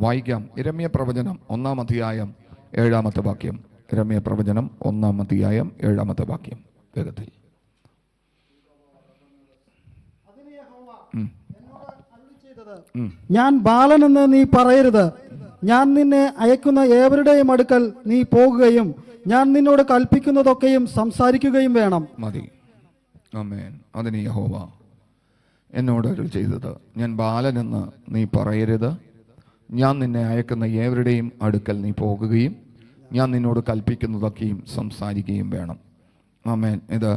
വായിക്കാം. യിരെമ്യാ പ്രവചനം 1-ാം അധ്യായം 7-ാമത്തെ വാക്യം. യിരെമ്യാ പ്രവചനം 1-ാം അധ്യായം 7-ാമത്തെ വാക്യം വേഗത്തിൽ. ഞാൻ ബാലനെന്ന് നീ പറയരുത്. ഞാൻ നിന്നെ അയക്കുന്ന ഏവരുടെയും അടുക്കൽ നീ പോകുകയും ഞാൻ നിന്നോട് കൽപ്പിക്കുന്നതൊക്കെയും സംസാരിക്കുകയും വേണം. മതി. ആമേൻ. അതിന് യഹോവ എന്നോട് അരുൾ ചെയ്തത്, ഞാൻ ബാലനെന്ന് നീ പറയരുത്. ഞാൻ നിന്നെ അയക്കുന്ന ഏവരുടെയും അടുക്കൽ നീ പോകുകയും ഞാൻ നിന്നോട് കൽപ്പിക്കുന്നതൊക്കെയും സംസാരിക്കുകയും വേണം. ആമേൻ. ഇത്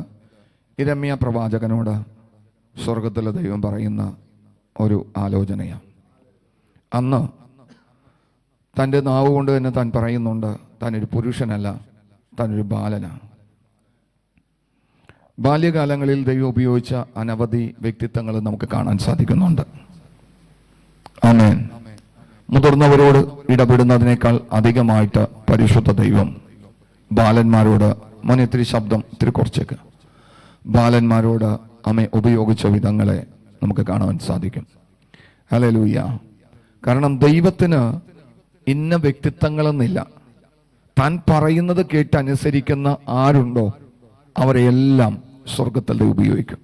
യിരെമ്യാ പ്രവാചകനോട് സ്വർഗത്തിലെ ദൈവം പറയുന്ന ഒരു ആലോചനയാണ്. അന്ന് തൻ്റെ നാവ് കൊണ്ട് തന്നെ താൻ പറയുന്നുണ്ട്, താനൊരു പുരുഷനല്ല, താനൊരു ബാലനാണ്. ബാല്യകാലങ്ങളിൽ ദൈവം ഉപയോഗിച്ച അനവധി വ്യക്തിത്വങ്ങൾ നമുക്ക് കാണാൻ സാധിക്കുന്നുണ്ട്. ആമേൻ. മുതിർന്നവരോട് ഇടപെടുന്നതിനേക്കാൾ അധികമായിട്ട് പരിശുദ്ധ ദൈവം ബാലന്മാരോട്, മോനെ ഇത്തിരി ശബ്ദം ഇത്തിരി കുറച്ചേക്ക്, ബാലന്മാരോട് അമ്മ ഉപയോഗിച്ച വിധങ്ങളെ നമുക്ക് കാണാൻ സാധിക്കും. ഹല്ലേലൂയ. കാരണം ദൈവത്തിന് ഇന്ന വ്യക്തിത്വങ്ങളെന്നില്ല. താൻ പറയുന്നത് കേട്ട് അനുസരിക്കുന്ന ആരുണ്ടോ അവരെയെല്ലാം സ്വർഗത്തിൽ ഉപയോഗിക്കും.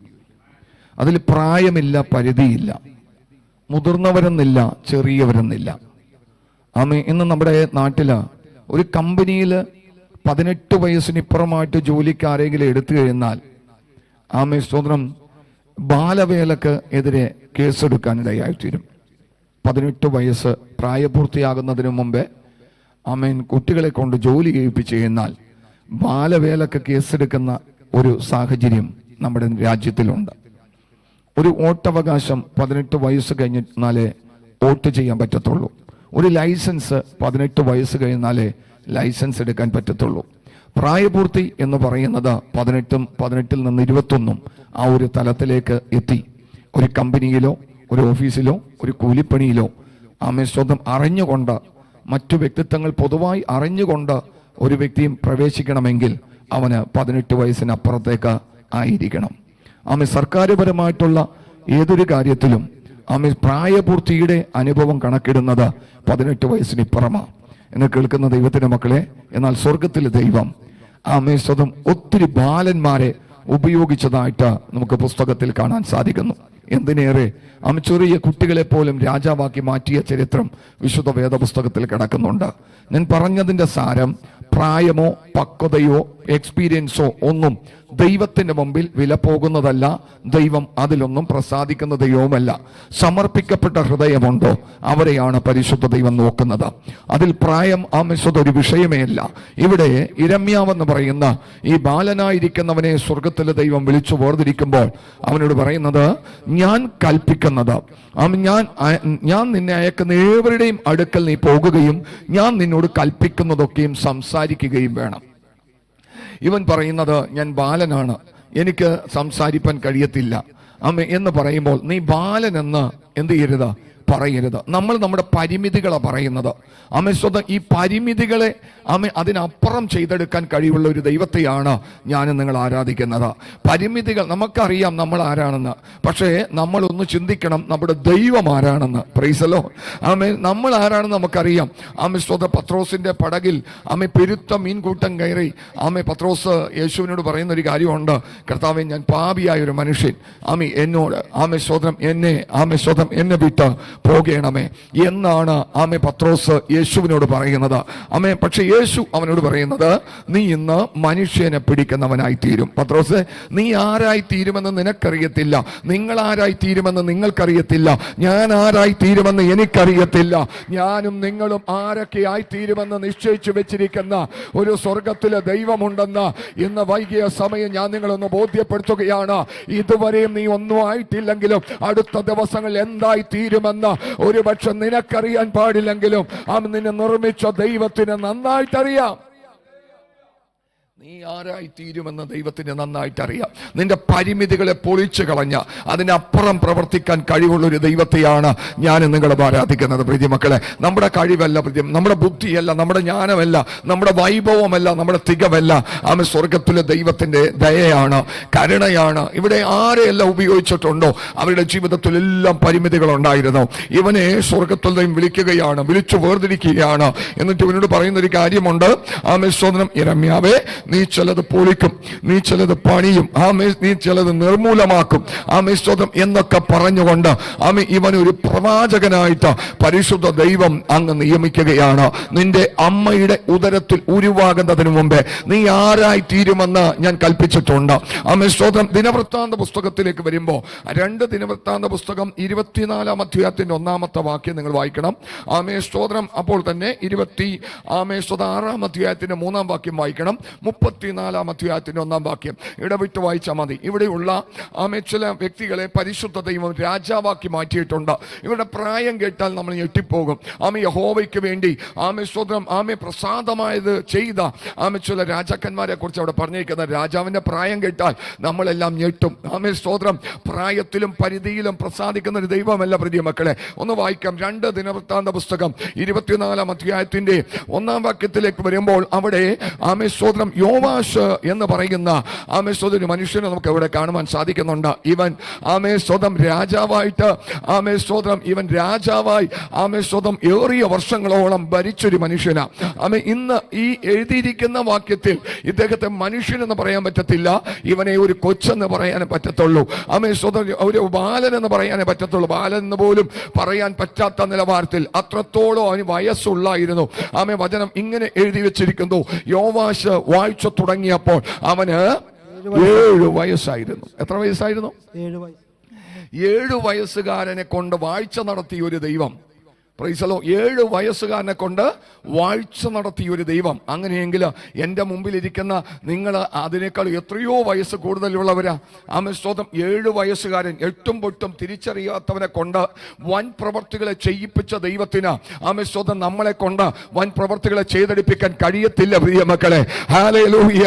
അതിൽ പ്രായമില്ല, പരിധിയില്ല, മുതിർന്നവരെന്നില്ല, ചെറിയവരെന്നില്ല. ആമേ. ഇന്ന് നമ്മുടെ നാട്ടില് ഒരു കമ്പനിയിൽ 18 വയസ്സിനിപ്പുറമായിട്ട് ജോലിക്ക് ആരെങ്കിലും എടുത്തു കഴിഞ്ഞാൽ ആമേ സ്തോത്രം, ബാലവേലക്ക് എതിരെ കേസെടുക്കാനിടയായിത്തീരും. 18 വയസ്സ് പ്രായപൂർത്തിയാകുന്നതിന് മുമ്പേ ആമേൻ കുട്ടികളെ കൊണ്ട് ജോലി ചെയ്യിപ്പിച്ച് കഴിഞ്ഞാൽ ബാലവേലക്ക് കേസെടുക്കുന്ന ഒരു സാഹചര്യം നമ്മുടെ രാജ്യത്തിലുണ്ട്. ഒരു വോട്ടവകാശം 18 വയസ്സ് കഴിഞ്ഞാലേ വോട്ട് ചെയ്യാൻ പറ്റത്തുള്ളൂ. ഒരു ലൈസൻസ് 18 വയസ്സ് കഴിഞ്ഞാലേ ലൈസൻസ് എടുക്കാൻ പറ്റത്തുള്ളൂ. പ്രായപൂർത്തി എന്ന് പറയുന്നത് 18-ഉം 18-ൽ നിന്ന് 21-ഉം ആ ഒരു തലത്തിലേക്ക് എത്തി ഒരു കമ്പനിയിലോ ഒരു ഓഫീസിലോ ഒരു കൂലിപ്പണിയിലോ ആമേ സ്വന്തം അറിഞ്ഞുകൊണ്ട്, മറ്റു വ്യക്തിത്വങ്ങൾ പൊതുവായി അറിഞ്ഞുകൊണ്ട് ഒരു വ്യക്തിയും പ്രവേശിക്കണമെങ്കിൽ അവന് 18 വയസ്സിനപ്പുറത്തേക്ക് ആയിരിക്കണം. ആമേ സർക്കാരുപരമായിട്ടുള്ള ഏതൊരു കാര്യത്തിലും ആമേ പ്രായപൂർത്തിയുടെ അനുഭവം കണക്കിടുന്നത് 18 വയസ്സിനിപ്പുറമാണ് എന്ന് കേൾക്കുന്ന ദൈവത്തിന്റെ മക്കളെ. എന്നാൽ സ്വർഗത്തിലെ ദൈവം ആമേ സ്വതം ഒത്തിരി ബാലന്മാരെ ഉപയോഗിച്ചതായിട്ട് നമുക്ക് പുസ്തകത്തിൽ കാണാൻ സാധിക്കുന്നു. എന്തിനേറെ ആമ ചെറിയ കുട്ടികളെ പോലും രാജാവാക്കി മാറ്റിയ ചരിത്രം വിശുദ്ധ വേദപുസ്തകത്തിൽ കിടക്കുന്നുണ്ട്. ഞാൻ പറഞ്ഞതിന്റെ സാരം, പ്രായമോ പക്വതയോ എക്സ്പീരിയൻസോ ഒന്നും ദൈവത്തിന്റെ മുമ്പിൽ വില പോകുന്നതല്ല. ദൈവം അതിലൊന്നും പ്രസാദിക്കുന്ന ദൈവവുമല്ല. സമർപ്പിക്കപ്പെട്ട ഹൃദയമുണ്ടോ അവരെയാണ് പരിശുദ്ധ ദൈവം നോക്കുന്നത്. അതിൽ പ്രായം ആമേശ്വത ഒരു വിഷയമേ അല്ല. ഇവിടെ യിരെമ്യാവെന്ന് പറയുന്ന ഈ ബാലനായിരിക്കുന്നവനെ സ്വർഗത്തിലെ ദൈവം വിളിച്ചു വേർതിരിക്കുമ്പോൾ അവനോട് പറയുന്നത്, ഞാൻ കൽപ്പിക്കുന്നത്, ഞാൻ നിന്നെ അയക്കുന്ന ഏവരുടെയും അടുക്കൽ നീ പോകുകയും ഞാൻ നിന്നോട് കൽപ്പിക്കുന്നതൊക്കെയും സംസാരിക്കുകയും വേണം. ഇവൻ പറയുന്നത്, ഞാൻ ബാലനാണ്, എനിക്ക് സംസാരിപ്പാൻ കഴിയത്തില്ല അമ്മ എന്ന് പറയുമ്പോൾ നീ ബാലനെന്ന് എന്ത് ചെയ്യരുത്, പറയരുത്. നമ്മൾ നമ്മുടെ പരിമിതികളെ പറയുന്നത്. അമ്മ സ്വന്തം ഈ പരിമിതികളെ അമ്മ അതിനപ്പുറം ചെയ്തെടുക്കാൻ കഴിവുള്ള ഒരു ദൈവത്തെയാണ് ഞാൻ നിങ്ങൾ ആരാധിക്കുന്നത്. പരിമിതികൾ നമുക്കറിയാം നമ്മൾ ആരാണെന്ന്, പക്ഷേ നമ്മളൊന്ന് ചിന്തിക്കണം നമ്മുടെ ദൈവം ആരാണെന്ന്. Price the Lord. ആമേ. നമ്മൾ ആരാണെന്ന് നമുക്കറിയാം. ആമേ സ്വന്തം പത്രോസിന്റെ പടകിൽ ആമേ പെരുത്ത മീൻകൂട്ടം കയറി ആമേ പത്രോസ് യേശുവിനോട് പറയുന്ന ഒരു കാര്യമുണ്ട്, കർത്താവേ ഞാൻ പാപിയായ ഒരു മനുഷ്യൻ, ആമേ എന്നോട് ആമേ സ്വതം എന്നെ വിട്ട് പോകണമേ എന്നാണ് ആമേ പത്രോസ് യേശുവിനോട് പറയുന്നത്. ആമേ. പക്ഷെ യേശു അവനോട് പറയുന്നത്, നീ ഇന്ന് മനുഷ്യനെ പിടിക്കുന്നവനായി തീരും. പത്രോസ്, നീ ആരായി തീരുമെന്ന് നിനക്കറിയത്തില്ല, നിങ്ങൾ ആരായി തീരുമെന്ന് നിങ്ങൾക്കറിയത്തില്ല, ഞാൻ ആരായി തീരുമെന്ന് എനിക്കറിയത്തില്ല. ഞാനും നിങ്ങളും ആരൊക്കെ ആയിത്തീരുമെന്ന് നിശ്ചയിച്ചു വെച്ചിരിക്കുന്ന ഒരു സ്വർഗത്തിലെ ദൈവമുണ്ടെന്ന് ഇന്ന് വൈകിയ സമയം ഞാൻ നിങ്ങളൊന്ന് ബോധ്യപ്പെടുത്തുകയാണ്. ഇതുവരെയും നീ ഒന്നും ആയിട്ടില്ലെങ്കിലും അടുത്ത ദിവസങ്ങളിൽ എന്തായി തീരുമെന്ന് ഒരു പക്ഷെ നിനക്കറിയാൻ പാടില്ലെങ്കിലും അവൻ നിന്നെ നിർമ്മിച്ച ദൈവത്തിന് നന്നായിട്ടറിയാം. നീ ആരായി തീരുമെന്ന് ദൈവത്തിന് നന്നായിട്ട് അറിയാം. നിന്റെ പരിമിതികളെ പൊളിച്ചു കളഞ്ഞ അതിനപ്പുറം പ്രവർത്തിക്കാൻ കഴിവുള്ള ഒരു ദൈവത്തെയാണ് ഞാൻ നിങ്ങളെ ആരാധിക്കുന്നത്. പ്രീതി മക്കളെ, നമ്മുടെ കഴിവല്ല, നമ്മുടെ ബുദ്ധിയല്ല, നമ്മുടെ ജ്ഞാനമല്ല, നമ്മുടെ വൈഭവമല്ല, നമ്മുടെ തികവല്ല. ആമേൻ. സ്വർഗത്തിലെ ദൈവത്തിന്റെ ദയയാണ്, കരുണയാണ്. ഇവിടെ ആരെയെല്ലാം ഉപയോഗിച്ചിട്ടുണ്ടോ അവരുടെ ജീവിതത്തിലെല്ലാം പരിമിതികൾ ഉണ്ടായിരുന്നു. ഇവനെ സ്വർഗത്തിൽ ദൈവം വിളിക്കുകയാണ്, വിളിച്ചു വേർതിരിക്കുകയാണ്. എന്നിട്ട് ഇവനോട് പറയുന്ന ഒരു കാര്യമുണ്ട്. ആമേൻ. സ്തോത്രം. യിരെമ്യാവേ, നീ ചിലത് പൊളിക്കും, നീ ചിലത് പണിയും, നീ ചിലത് നിർമൂലമാക്കും, സ്തോത്രം എന്നൊക്കെ പറഞ്ഞുകൊണ്ട് ഇവനൊരു പ്രവാചകനായിട്ട് പരിശുദ്ധ ദൈവം അങ്ങ് നിയമിക്കുകയാണ്. നിന്റെ അമ്മയുടെ ഉദരത്തിൽ ഉരുവാകുന്നതിന് മുമ്പേ നീ ആരായി തീരുമെന്ന് ഞാൻ കൽപ്പിച്ചിട്ടുണ്ട്. സ്തോത്രം. ദിനവൃത്താന്ത പുസ്തകത്തിലേക്ക് വരുമ്പോൾ 2 ദിനവൃത്താന്ത പുസ്തകം 24-ാം അധ്യായത്തിന്റെ 1-ാമത്തെ വാക്യം നിങ്ങൾ വായിക്കണം. സ്തോത്രം. അപ്പോൾ തന്നെ 26-ാം അധ്യായത്തിന്റെ 3-ാം വാക്യം വായിക്കണം. 34-ാം അധ്യായത്തിന്റെ 1-ാം വാക്യം ഇടവിട്ട് വായിച്ചാൽ മതി. ഇവിടെയുള്ള ചില വ്യക്തികളെ പരിശുദ്ധ ദൈവം രാജാവാക്കി മാറ്റിയിട്ടുണ്ട്. ഇവരുടെ പ്രായം കേട്ടാൽ നമ്മൾ ഞെട്ടിപ്പോകും. യഹോവയ്ക്ക് വേണ്ടി സ്തോത്രം പ്രസാദമായത് ചെയ്ത ചില രാജാക്കന്മാരെ കുറിച്ച് അവിടെ പറഞ്ഞിരിക്കുന്നത്. രാജാവിന്റെ പ്രായം കേട്ടാൽ നമ്മളെല്ലാം ഞെട്ടും. സ്തോത്രം. പ്രായത്തിലും പരിധിയിലും പ്രസാദിക്കുന്ന ഒരു ദൈവമല്ല പ്രിയ മക്കളെ. ഒന്ന് വായിക്കാം. 2 ദിനവൃത്താന്ത പുസ്തകം 24-ാം അധ്യായത്തിന്റെ 1-ാം വാക്യത്തിലേക്ക് വരുമ്പോൾ അവിടെ സ്തോത്രം യോവാഷ് എന്ന് പറയുന്ന ഒരു മനുഷ്യനെ നമുക്ക് ഇവിടെ കാണുവാൻ സാധിക്കുന്നുണ്ട്. ഇവൻ സ്വതം രാജാവായിട്ട് ഇവൻ രാജാവായി സ്വതം ഏറിയ വർഷങ്ങളോളം ഭരിച്ചൊരു മനുഷ്യനാണ്. ഇന്ന് ഈ എഴുതിയിരിക്കുന്ന വാക്യത്തിൽ ഇദ്ദേഹത്തെ മനുഷ്യൻ എന്ന് പറയാൻ പറ്റത്തില്ല, ഇവനെ ഒരു കൊച്ചെന്ന് പറയാനേ പറ്റത്തുള്ളൂ. സ്വതം ഒരു ബാലൻ എന്ന് പറയാനേ പറ്റത്തുള്ളൂ. ബാലൻ എന്ന് പോലും പറയാൻ പറ്റാത്ത നിലവാരത്തിൽ അത്രത്തോളം അവന് വയസ്സുള്ളായിരുന്നു. വചനം ഇങ്ങനെ എഴുതി വെച്ചിരിക്കുന്നു. യോവാഷ് വാഴ്ച തുടങ്ങിയപ്പോൾ അവന് 7 വയസ്സായിരുന്നു. എത്ര വയസ്സായിരുന്നു? 7 വയസ്സുകാരനെ കൊണ്ട് വാഴ്ച നടത്തിയ ഒരു ദൈവം. പ്രൈസലോ. 7 വയസ്സുകാരനെ കൊണ്ട് വാഴ്ച നടത്തിയ ഒരു ദൈവം. അങ്ങനെയെങ്കിൽ എൻ്റെ മുമ്പിലിരിക്കുന്ന നിങ്ങൾ അതിനേക്കാൾ എത്രയോ വയസ്സ് കൂടുതലുള്ളവരാ. സ്തോത്രം. 7 വയസ്സുകാരൻ 8ഉം 8ഉം തിരിച്ചറിയാത്തവനെ കൊണ്ട് വൻ പ്രവർത്തികളെ ചെയ്യിപ്പിച്ച ദൈവത്തിന് സ്തോത്രം നമ്മളെ കൊണ്ട് വൻ പ്രവർത്തികളെ ചെയ്തെടുപ്പിക്കാൻ കഴിയത്തില്ല പ്രിയ മക്കളെ. ഹല്ലേലൂയ.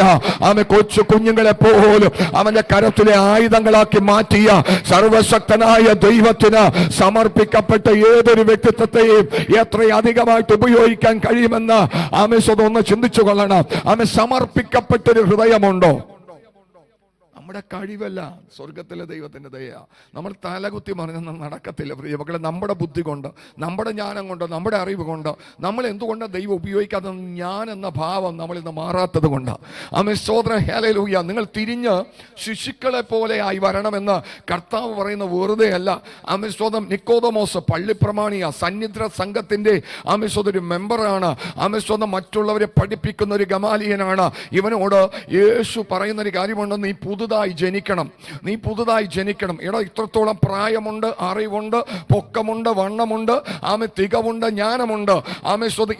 കൊച്ചു കുഞ്ഞുങ്ങളെ പോലും അവന്റെ കരത്തിലെ ആയുധങ്ങളാക്കി മാറ്റിയ സർവശക്തനായ ദൈവത്തിന് സമർപ്പിക്കപ്പെട്ട ഏതൊരു വ്യക്തിത്വത്തെ എത്രയധികമായിട്ട് ഉപയോഗിക്കാൻ കഴിയുമെന്ന് ഒന്ന് ചിന്തിച്ചു കൊള്ളണം. സമർപ്പിക്കപ്പെട്ടൊരു ഹൃദയമുണ്ടോ? നമ്മുടെ കഴിവല്ല, സ്വർഗത്തിലെ ദൈവത്തിന്റെ ദയ. നമ്മൾ തലകുത്തി മറിഞ്ഞൊന്നും നടക്കത്തില്ല പ്രിയ മക്കളെ. നമ്മുടെ ബുദ്ധി കൊണ്ട്, നമ്മുടെ ജ്ഞാനം കൊണ്ട്, നമ്മുടെ അറിവ് കൊണ്ട് നമ്മൾ എന്തുകൊണ്ടാണ് ദൈവം ഉപയോഗിക്കാത്ത ഞാൻ എന്ന ഭാവം നമ്മളിൽ നിന്ന് മാറാത്തത് കൊണ്ട്. സ്തോത്രം. ഹല്ലേലൂയ. നിങ്ങൾ തിരിഞ്ഞ് ശിശുക്കളെ പോലെ ആയി വരണമെന്ന് കർത്താവ് പറയുന്ന വെറുതെ അല്ല. സ്തോത്രം. നിക്കോദമോസ് പള്ളിപ്രമാണിയ സന്നിധ്ര സംഘത്തിന്റെ ഒരു മെമ്പറാണ്. സ്തോത്രം. മറ്റുള്ളവരെ പഠിപ്പിക്കുന്ന ഒരു ഗമാലിയനാണ്. ഇവനോട് യേശു പറയുന്ന ഒരു കാര്യമുണ്ട്. നീ പുതുതായി ജനിക്കണം, നീ പുതുതായി ജനിക്കണം. ഇത്രത്തോളം പ്രായമുണ്ട്, അറിവുണ്ട്, പൊക്കമുണ്ട്, വണ്ണമുണ്ട്, തികവുണ്ട്, ജ്ഞാനമുണ്ട്.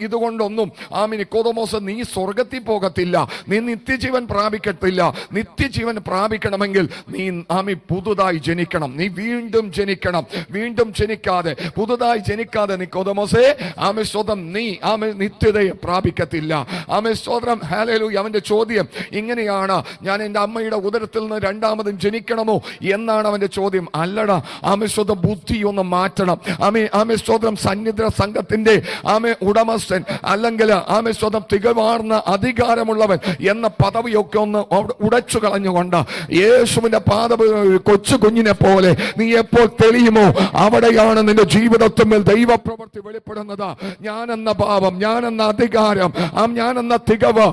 ഇതുകൊണ്ടൊന്നും നിക്കോദമോസ് നീ സ്വർഗത്തിൽ പോകത്തില്ല, നീ നിത്യജീവൻ പ്രാപിക്കത്തില്ല. നിത്യജീവൻ പ്രാപിക്കണമെങ്കിൽ നീ പുതുതായി ജനിക്കണം. നീ വീണ്ടും ജനിക്കണം. വീണ്ടും ജനിക്കാതെ, പുതുതായി ജനിക്കാതെ നിക്കോദമോസേ നീ നിത്യതയെ പ്രാപിക്കത്തില്ല. സ്തോത്രം. ഹല്ലേലൂയ. അവന്റെ ചോദ്യം ഇങ്ങനെയാണ്. ഞാൻ എൻ്റെ അമ്മയുടെ ഉദരത്തിൽ നിന്ന് രണ്ടാമതും ജനിക്കണമോ എന്നാണ് അവന്റെ ചോദ്യം. അല്ലടാ, സ്വതം ബുദ്ധി ഒന്ന് മാറ്റണം. സ്വതം സന്നിധ്ര സംഘത്തിന്റെ ഉടമസ്ഥൻ അല്ലെങ്കിൽ സ്വതം തികവാർന്ന അധികാരമുള്ളവൻ എന്ന പദവിയൊക്കെ ഒന്ന് ഉടച്ചു കളഞ്ഞുകൊണ്ട് യേശുവിന്റെ കൊച്ചു കുഞ്ഞിനെ പോലെ നീ എപ്പോൾ തെളിയുമോ അവിടെയാണ് നിന്റെ ജീവിതത്തിൽ ദൈവപ്രവൃത്തി വെളിപ്പെടുന്നത്. ഞാനെന്ന ഭാവം, ഞാനെന്ന അധികാരം, ഞാനെന്ന തികവ്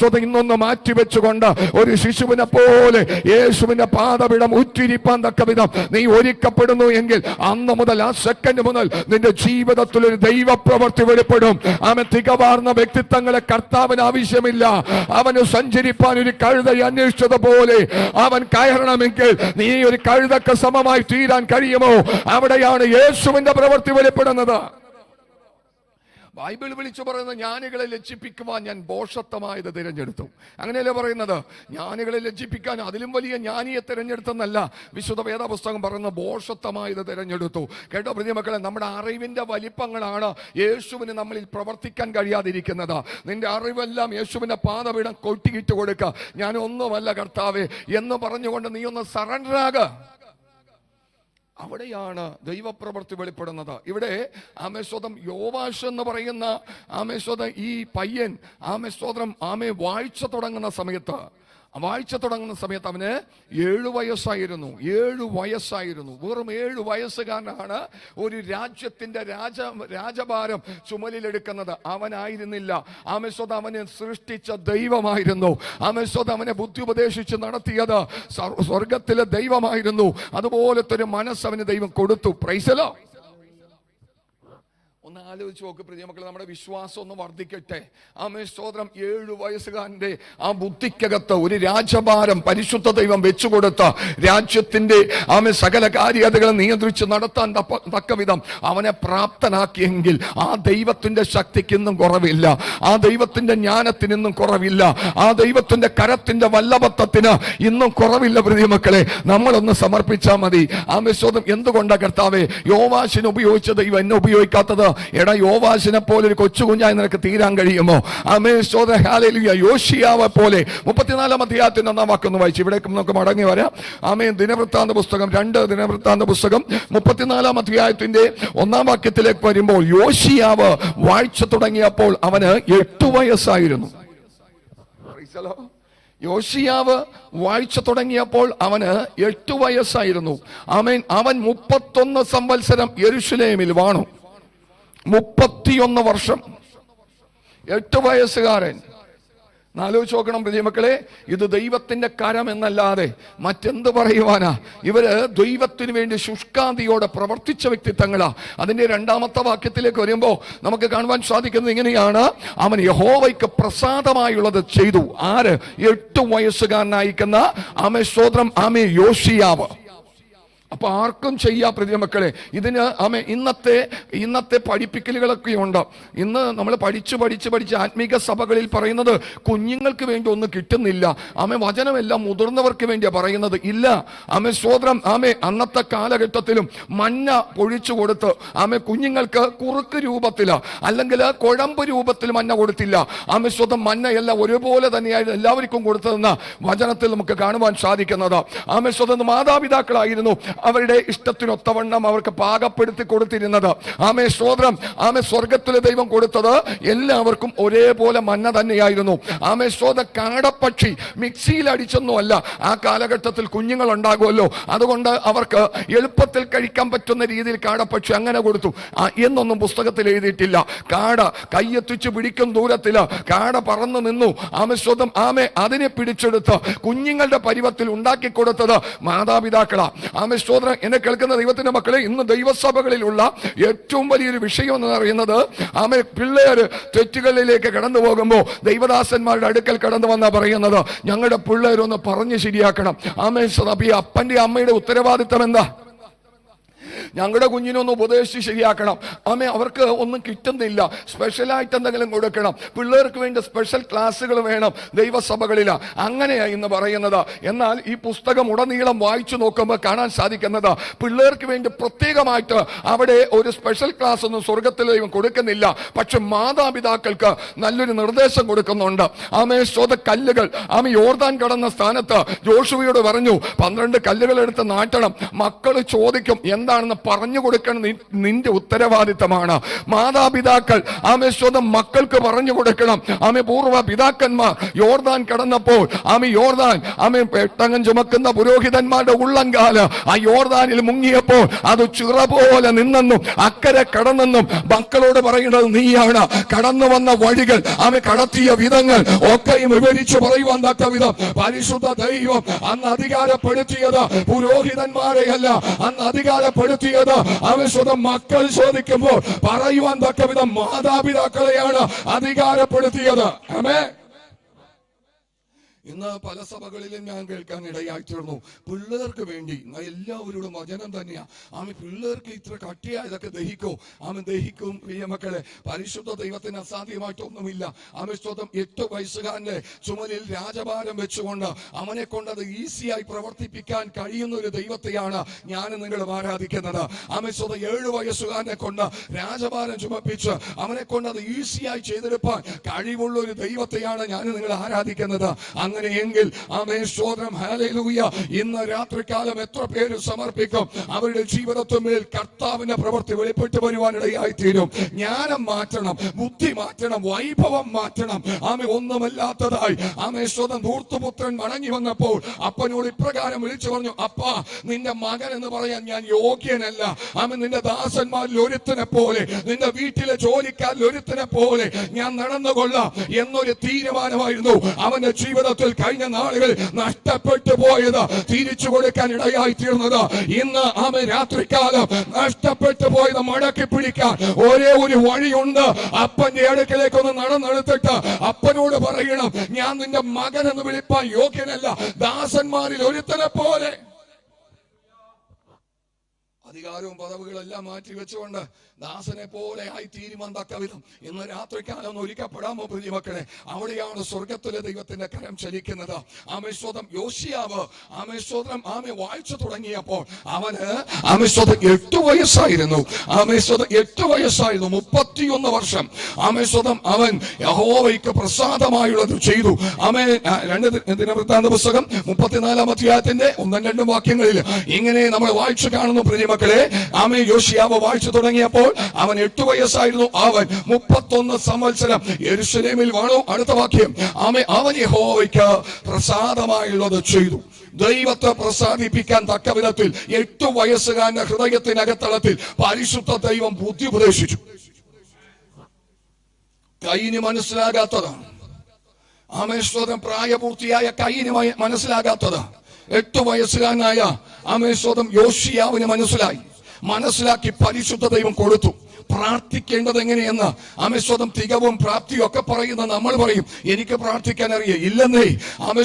സ്വതം ഇന്നൊന്ന് മാറ്റിവെച്ചുകൊണ്ട് ഒരു ശിശുവിനെ പോലെ യേശുവിന്റെ പാദപീഠം ഉറ്റിരിപ്പാൻ തക്ക വിധം നീ ഒരുക്കപ്പെടുന്നു എങ്കിൽ അന്ന് മുതൽ, ആ സെക്കൻഡ് മുതൽ നിന്റെ ജീവിതത്തിൽ ഒരു ദൈവപ്രവൃത്തി വെളിപ്പെടും. തികവാർന്ന വ്യക്തിത്വങ്ങളെ കർത്താവിന് ആവശ്യമില്ല. അവന് സഞ്ചരിപ്പാൻ ഒരു കഴുതയെ അന്വേഷിച്ചതുപോലെ അവൻ കയറണമെങ്കിൽ നീ ഒരു കഴുതക്ക് സമമായി തീരാൻ കഴിയുമോ? അവിടെയാണ് യേശുവിന്റെ പ്രവൃത്തി വെളിപ്പെടുന്നത്. ബൈബിൾ വിളിച്ചു പറയുന്നത് ജ്ഞാനികളെ ലജ്ജിപ്പിക്കുവാൻ ഞാൻ ഭോഷത്വമായത് തിരഞ്ഞെടുത്തു. അങ്ങനെയല്ലേ പറയുന്നത്? ജ്ഞാനികളെ ലജ്ജിപ്പിക്കാൻ അതിലും വലിയ ജ്ഞാനിയെ തിരഞ്ഞെടുത്തെന്നല്ല വിശുദ്ധ വേദപുസ്തകം പറയുന്നത്, ഭോഷത്വമായത് തിരഞ്ഞെടുത്തു. കേട്ടോ പ്രിയ മക്കളെ, നമ്മുടെ അറിവിന്റെ വലിപ്പങ്ങളാണ് യേശുവിന് നമ്മളിൽ പ്രവർത്തിക്കാൻ കഴിയാതിരിക്കുന്നത്. നിന്റെ അറിവെല്ലാം യേശുവിന്റെ പാദപീഠം കൊട്ടിയിട്ട് കൊടുക്കുക. ഞാൻ ഒന്നുമല്ല കർത്താവേ എന്ന് പറഞ്ഞുകൊണ്ട് നീ ഒന്ന് സറണ്ടർ ആകുക. അവിടെയാണ് ദൈവപ്രവൃത്തി വെളിപ്പെടുന്നത്. ഇവിടെ ആമേസ്തോത്രം യോവാഷ് എന്ന് പറയുന്ന ആമേസ്തോത്രം ഈ പയ്യൻ ആമേസ്തോത്രം വാഴ്ച തുടങ്ങുന്ന സമയത്ത് അവന് 7 വയസ്സായിരുന്നു. 7 വയസ്സായിരുന്നു. വെറും 7 വയസ്സുകാരനാണ് ഒരു രാജ്യത്തിന്റെ രാജഭാരം ചുമലിലെടുക്കുന്നത്. അവനായിരുന്നില്ല. ആമേസ്തോത്രം അവനെ സൃഷ്ടിച്ച ദൈവമായിരുന്നു. ആമേസ്തോത്രം അവനെ ബുദ്ധി ഉപദേശിച്ച് നടത്തിയത് സ്വർഗത്തിലെ ദൈവമായിരുന്നു. അതുപോലത്തെ ഒരു മനസ്സ് അവന് ദൈവം കൊടുത്തു. Price the Lord. ഒന്ന് ആലോചിച്ച് നോക്ക് പ്രിയ മക്കളെ, നമ്മുടെ വിശ്വാസം ഒന്ന് വർദ്ധിക്കട്ടെ. ആമേസ്തോത്രം 7 വയസ്സുകാരന്റെ ആ ബുദ്ധിക്കകത്ത് ഒരു രാജഭാരം പരിശുദ്ധ ദൈവം വെച്ചുകൊടുത്ത രാജ്യത്തിന്റെ സകല കാര്യതകളെ നിയന്ത്രിച്ച് നടത്താൻ തക്ക വിധം അവനെ പ്രാപ്തനാക്കിയെങ്കിൽ ആ ദൈവത്തിന്റെ ശക്തിക്ക് ഇന്നും കുറവില്ല. ആ ദൈവത്തിന്റെ ജ്ഞാനത്തിനിന്നും കുറവില്ല. ആ ദൈവത്തിന്റെ കരത്തിന്റെ വല്ലഭത്വത്തിന് ഇന്നും കുറവില്ല. പ്രിയ മക്കളെ, നമ്മളൊന്ന് സമർപ്പിച്ചാൽ മതി. ആമേസ്തോത്രം എന്തുകൊണ്ടാ കർത്താവേ യോവാശിനെ ഉപയോഗിച്ച ദൈവം എന്നെ ഉപയോഗിക്കാത്തത്? എടാ, യോവാശിനെ പോലെ ഒരു കൊച്ചു കുഞ്ഞായി നിനക്ക് തീരാൻ കഴിയുമോ? ആമേസ്തോത്രം ഹല്ലേലൂയ. യോശിയാവെ പോലെ 34-ാം അധ്യായത്തിന്റെ 1-ാം വാക്യം വായിച്ചു. ഇവിടേക്ക് നമുക്ക് മടങ്ങി വരാം. ആമേൻ. ദിനവൃത്താന്ത പുസ്തകം 2 ദിനവൃത്താന്ത പുസ്തകം 34-ാം അധ്യായത്തിന്റെ 1-ാം വാക്യത്തിലേക്ക് വരുമ്പോൾ യോശിയാവ് വാഴ്ച തുടങ്ങിയപ്പോൾ അവന് 8 വയസ്സായിരുന്നു. യോശിയാവ് വാഴ്ച തുടങ്ങിയപ്പോൾ അവന് 8 വയസ്സായിരുന്നു. ആമേൻ. അവൻ 31 സംവത്സരം യെരൂശലേമിൽ വാണു. 31 വർഷം. 8 വയസ്സുകാരൻ. ആലോചിച്ച് നോക്കണം പ്രിയ മക്കളെ, ഇത് ദൈവത്തിന്റെ കരം എന്നല്ലാതെ മറ്റെന്ത് പറയുവാനാ? ഇവര് ദൈവത്തിന് വേണ്ടി ശുഷ്കാന്തിയോടെ പ്രവർത്തിച്ച വ്യക്തിത്വങ്ങളാ. അതിന്റെ 2-ാമത്തെ വാക്യത്തിലേക്ക് വരുമ്പോൾ നമുക്ക് കാണുവാൻ സാധിക്കുന്നത് ഇങ്ങനെയാണ്: അവൻ യഹോവയ്ക്ക് പ്രസാദമായുള്ളത് ചെയ്തു. ആര്? 8 വയസ്സുകാരനായിരിക്കുന്ന ആമേസ്തോത്രം യോശിയാവ്. അപ്പൊ ആർക്കും ചെയ്യാം പ്രിയ മക്കളെ. ഇതിന് ഇന്നത്തെ പഠിപ്പിക്കലുകളൊക്കെ ഉണ്ട്. ഇന്ന് നമ്മൾ പഠിച്ച് ആത്മീക സഭകളിൽ പറയുന്നത് കുഞ്ഞുങ്ങൾക്ക് വേണ്ടി ഒന്നും കിട്ടുന്നില്ല. വചനമെല്ലാം മുതിർന്നവർക്ക് വേണ്ടിയാ പറയുന്നത്. ഇല്ല, സ്തോത്രം. അന്നത്തെ കാലഘട്ടത്തിലും മഞ്ഞ പൊഴിച്ചു കൊടുത്ത് കുഞ്ഞുങ്ങൾക്ക് കുറുക്ക് രൂപത്തില് അല്ലെങ്കിൽ കുഴമ്പ് രൂപത്തിൽ മഞ്ഞ കൊടുത്തില്ല. സ്തോത്രം. മഞ്ഞയെല്ലാം ഒരുപോലെ തന്നെയായിരുന്നു എല്ലാവർക്കും കൊടുത്തതെന്ന് വചനത്തിൽ നമുക്ക് കാണുവാൻ സാധിക്കുന്നത്. സ്തോത്രം. മാതാപിതാക്കളായിരുന്നു അവരുടെ ഇഷ്ടത്തിനൊത്തവണ്ണം അവർക്ക് പാകപ്പെടുത്തി കൊടുത്തിരുന്നത്. സ്തോത്രം. സ്വർഗത്തിലെ ദൈവം കൊടുത്തത് എല്ലാവർക്കും ഒരേപോലെ മഞ്ഞ തന്നെയായിരുന്നു. സ്തോത്രം. കാടപ്പക്ഷി മിക്സിയിൽ അടിച്ചൊന്നുമല്ല. ആ കാലഘട്ടത്തിൽ കുഞ്ഞുങ്ങൾ ഉണ്ടാകുമല്ലോ, അതുകൊണ്ട് അവർക്ക് എളുപ്പത്തിൽ കഴിക്കാൻ പറ്റുന്ന രീതിയിൽ കാടപ്പക്ഷി അങ്ങനെ കൊടുത്തു എന്നൊന്നും പുസ്തകത്തിൽ എഴുതിയിട്ടില്ല. കാട കയ്യെത്തിച്ച് പിടിക്കും ദൂരത്തില് കാട പറന്നു നിന്നു. സ്തോത്രം. അതിനെ പിടിച്ചെടുത്ത് കുഞ്ഞുങ്ങളുടെ പരുവത്തിൽ ഉണ്ടാക്കി കൊടുത്തത് മാതാപിതാക്കളാ. സ്തോത്രം. എന്നെ കേൾക്കുന്ന ദൈവത്തിന്റെ മക്കളെ, ഇന്ന് ദൈവസഭകളിലുള്ള ഏറ്റവും വലിയൊരു വിഷയം എന്ന് പറയുന്നത് പിള്ളേര് തെറ്റുകളിലേക്ക് കടന്നു പോകുമ്പോൾ ദൈവദാസന്മാരുടെ അടുക്കൽ കടന്നു വന്നാ പറയുന്നത്, ഞങ്ങളുടെ പിള്ളേരൊന്ന് പറഞ്ഞ് ശരിയാക്കണം. അപ്പന്റെ അമ്മയുടെ ഉത്തരവാദിത്തം എന്താ? ഞങ്ങളുടെ കുഞ്ഞിനൊന്ന് ഉപദേശിച്ച് ശരിയാക്കണം. അവർക്ക് ഒന്നും കിട്ടുന്നില്ല. സ്പെഷ്യലായിട്ട് എന്തെങ്കിലും കൊടുക്കണം. പിള്ളേർക്ക് വേണ്ടി സ്പെഷ്യൽ ക്ലാസ്സുകൾ വേണം ദൈവസഭകളിൽ. അങ്ങനെയാ ഇന്ന് പറയുന്നത്. എന്നാൽ ഈ പുസ്തകം ഉടനീളം വായിച്ചു നോക്കുമ്പോൾ കാണാൻ സാധിക്കുന്നത് പിള്ളേർക്ക് വേണ്ടി പ്രത്യേകമായിട്ട് അവിടെ ഒരു സ്പെഷ്യൽ ക്ലാസ് ഒന്നും സ്വർഗത്തിൽ ദൈവം കൊടുക്കുന്നില്ല. പക്ഷെ മാതാപിതാക്കൾക്ക് നല്ലൊരു നിർദ്ദേശം കൊടുക്കുന്നുണ്ട്. സ്തോത്രം. കല്ലുകൾ യോർദാൻ കടന്ന സ്ഥാനത്ത് ജോഷുവയോട് പറഞ്ഞു, 12 കല്ലുകൾ എടുത്ത് നാട്ടണം. മക്കൾ ചോദിക്കും എന്താണെന്ന് പറഞ്ഞു കൊടുക്കണം. നിന്റെ ഉത്തരവാദിത്തമാണ്. മാതാപിതാക്കൾ സ്തോത്രം മക്കൾക്ക് പറഞ്ഞു കൊടുക്കണം. പൂർവ്വ പിതാക്കന്മാർ യോർദാൻ കടന്നപ്പോൾ യോർദാൻ പെട്ടകം ചുമക്കുന്ന പുരോഹിതന്മാരുടെ ഉള്ളങ്കാല് ആ യോർദാനിൽ മുങ്ങിയപ്പോൾ അത് ചിറ പോലെ നിന്നെന്നും അക്കരെ കടന്നെന്നും മക്കളോട് പറയുന്നത് നീയാണ്. കടന്നു വന്ന വഴികൾ കടത്തിയ വിധങ്ങൾ ഒക്കെയും വിവരിച്ചു പറയുവാൻ തക്ക വിധം പരിശുദ്ധ ദൈവം അന്ന് അധികാരപ്പെടുത്തിയത് പുരോഹിതന്മാരെയല്ല, അന്ന് അധികാരപ്പെടുത്തിയത് സ്വന്തം മക്കൾ ചോദിക്കുമ്പോൾ പറയുവാൻ തക്ക വിധം മാതാപിതാക്കളെയാണ് അധികാരപ്പെടുത്തിയത്. ഇന്ന് പല സഭകളിലും ഞാൻ കേൾക്കാൻ ഇടയായിത്തീർന്നു. പിള്ളേർക്ക് വേണ്ടി എല്ലാവരോടും വചനം തന്നെയാ. പിള്ളേർക്ക് ഇത്ര കട്ടിയായതൊക്കെ ദഹിക്കോ? ദഹിക്കും പ്രിയമക്കളെ. പരിശുദ്ധ ദൈവത്തിന് അസാധ്യമായിട്ടൊന്നുമില്ല. സ്തോത്രം. 8 വയസ്സുകാരന്റെ ചുമലിൽ രാജഭാരം വെച്ചുകൊണ്ട് അവനെ കൊണ്ട് അത് ഈസിയായി പ്രവർത്തിപ്പിക്കാൻ കഴിയുന്ന ഒരു ദൈവത്തെയാണ് ഞാൻ നിങ്ങളും ആരാധിക്കുന്നത്. സ്തോത്രം. 7 വയസ്സുകാരനെ കൊണ്ട് രാജഭാരം ചുമപ്പിച്ച് അവനെ കൊണ്ട് അത് ഈസിയായി ചെയ്തെടുപ്പാൻ കഴിവുള്ള ഒരു ദൈവത്തെയാണ് ഞാൻ നിങ്ങൾ ആരാധിക്കുന്നത്. അങ്ങനെയെങ്കിൽ സ്തോത്രം, ഹല്ലേലൂയ. ഇന്ന് രാത്രികാലം എത്ര പേര് സമർപ്പിക്കും? അവരുടെ ജീവിതത്തിന്മേൽ കർത്താവിന്റെ പ്രവൃത്തി വെളിപ്പെട്ട് വരുവാനിടയായി തീരും. ജ്ഞാനം മാറ്റണം, ബുദ്ധി മാറ്റണം, വൈഭവം മാറ്റണം. ഒന്നുമല്ലാത്തതായി സ്തോത്രം. ധൂർത്തുപുത്രൻ മടങ്ങി വന്നപ്പോൾ അപ്പനോട് ഇപ്രകാരം വിളിച്ചു പറഞ്ഞു, അപ്പാ, നിന്റെ മകൻ എന്ന് പറയാൻ ഞാൻ യോഗ്യനല്ല. നിന്റെ ദാസന്മാരിൽ ഒരുത്തനെ പോലെ, നിന്റെ വീട്ടിലെ ജോലിക്കാരിൽ ഒരുത്തനെ പോലെ ഞാൻ നടന്നുകൊള്ളാം എന്നൊരു തീരുമാനമായിരുന്നു അവന്റെ ജീവിതത്തിൽ കഴിഞ്ഞ നാളുകൾ നഷ്ടപ്പെട്ടു പോയത് തിരിച്ചു കൊടുക്കാൻ ഇടയായി തീർന്നത്. ഇന്ന് രാത്രികാലം നഷ്ടപ്പെട്ടു പോയത് മടക്കി പിടിക്കാൻ ഒരേ ഒരു വഴിയുണ്ട്. അപ്പന്റെ അടുക്കലേക്ക് ഒന്ന് നടന്നെടുത്തിട്ട് അപ്പനോട് പറയണം, ഞാൻ നിന്റെ മകൻ എന്ന് വിളിപ്പാൻ യോഗ്യനല്ല, ദാസന്മാരിൽ ഒരുത്തനെ പോലെ. അധികാരവും പദവികളെല്ലാം മാറ്റി വെച്ചുകൊണ്ട് ദാസനെ പോലെ ആയി തീരുമാനത്തക്ക വിധം ഇന്ന് രാത്രിക്കാലം ഒരുക്കപ്പെടാമോ പ്രിയമക്കളെ? അവിടെയാണ് സ്വർഗത്തിലെ ദൈവത്തിന്റെ കരം ചലിക്കുന്നത്. സ്തോത്രം. യോശിയാവ് സ്തോത്രം വായിച്ചു തുടങ്ങിയപ്പോൾ അവന് 8 വയസ്സായിരുന്നു. 8 വയസ്സായിരുന്നു. 31 വർഷം സ്തോത്രം അവൻ യഹോവയ്ക്ക് പ്രസാദമായുള്ളത് ചെയ്തു. 2 ദിനവൃത്താന്ത പുസ്തകം 34-ാം അധ്യായത്തിന്റെ 1-2 വാക്യങ്ങളിൽ ഇങ്ങനെ നമ്മൾ വായിച്ചു കാണുന്നു പ്രിയമക്കളെ. യോശിയാവ് വായിച്ചു തുടങ്ങിയപ്പോൾ അവൻ 8 വയസ്സായിരുന്നു. അവൻ 31 സംവത്സരം യെരൂശലേമിൽ വാണു. അടുത്ത വാക്യം, അവൻ യഹോവയ്ക്ക് പ്രസാദമായുള്ളത് ചെയ്തു. ദൈവത്തെ പ്രസാദിപ്പിക്കാൻ തക്ക വിധത്തിൽ 8 വയസ്സുകാരന്റെ ഹൃദയത്തിനകത്തളത്തിൽ പരിശുദ്ധ ദൈവം ബുദ്ധി ഉപദേശിച്ചു. കയ്യിന് മനസ്സിലാകാത്തതാണ്. സ്തോത്രം. പ്രായപൂർത്തിയായ കയ്യിന് മനസ്സിലാകാത്തത് 8 വയസ്സുകാരനായ സ്തോത്രം യോശിയാവിന് മനസ്സിലാക്കി പരിശുദ്ധ ദൈവം കൊടുത്തു. പ്രാർത്ഥിക്കേണ്ടത് എങ്ങനെയെന്ന് സ്തോത്രം. തികവും പ്രാപ്തിയും ഒക്കെ പറയുന്ന നമ്മൾ പറയും, എനിക്ക് പ്രാർത്ഥിക്കാൻ അറിയാം. ഇല്ലെന്നേ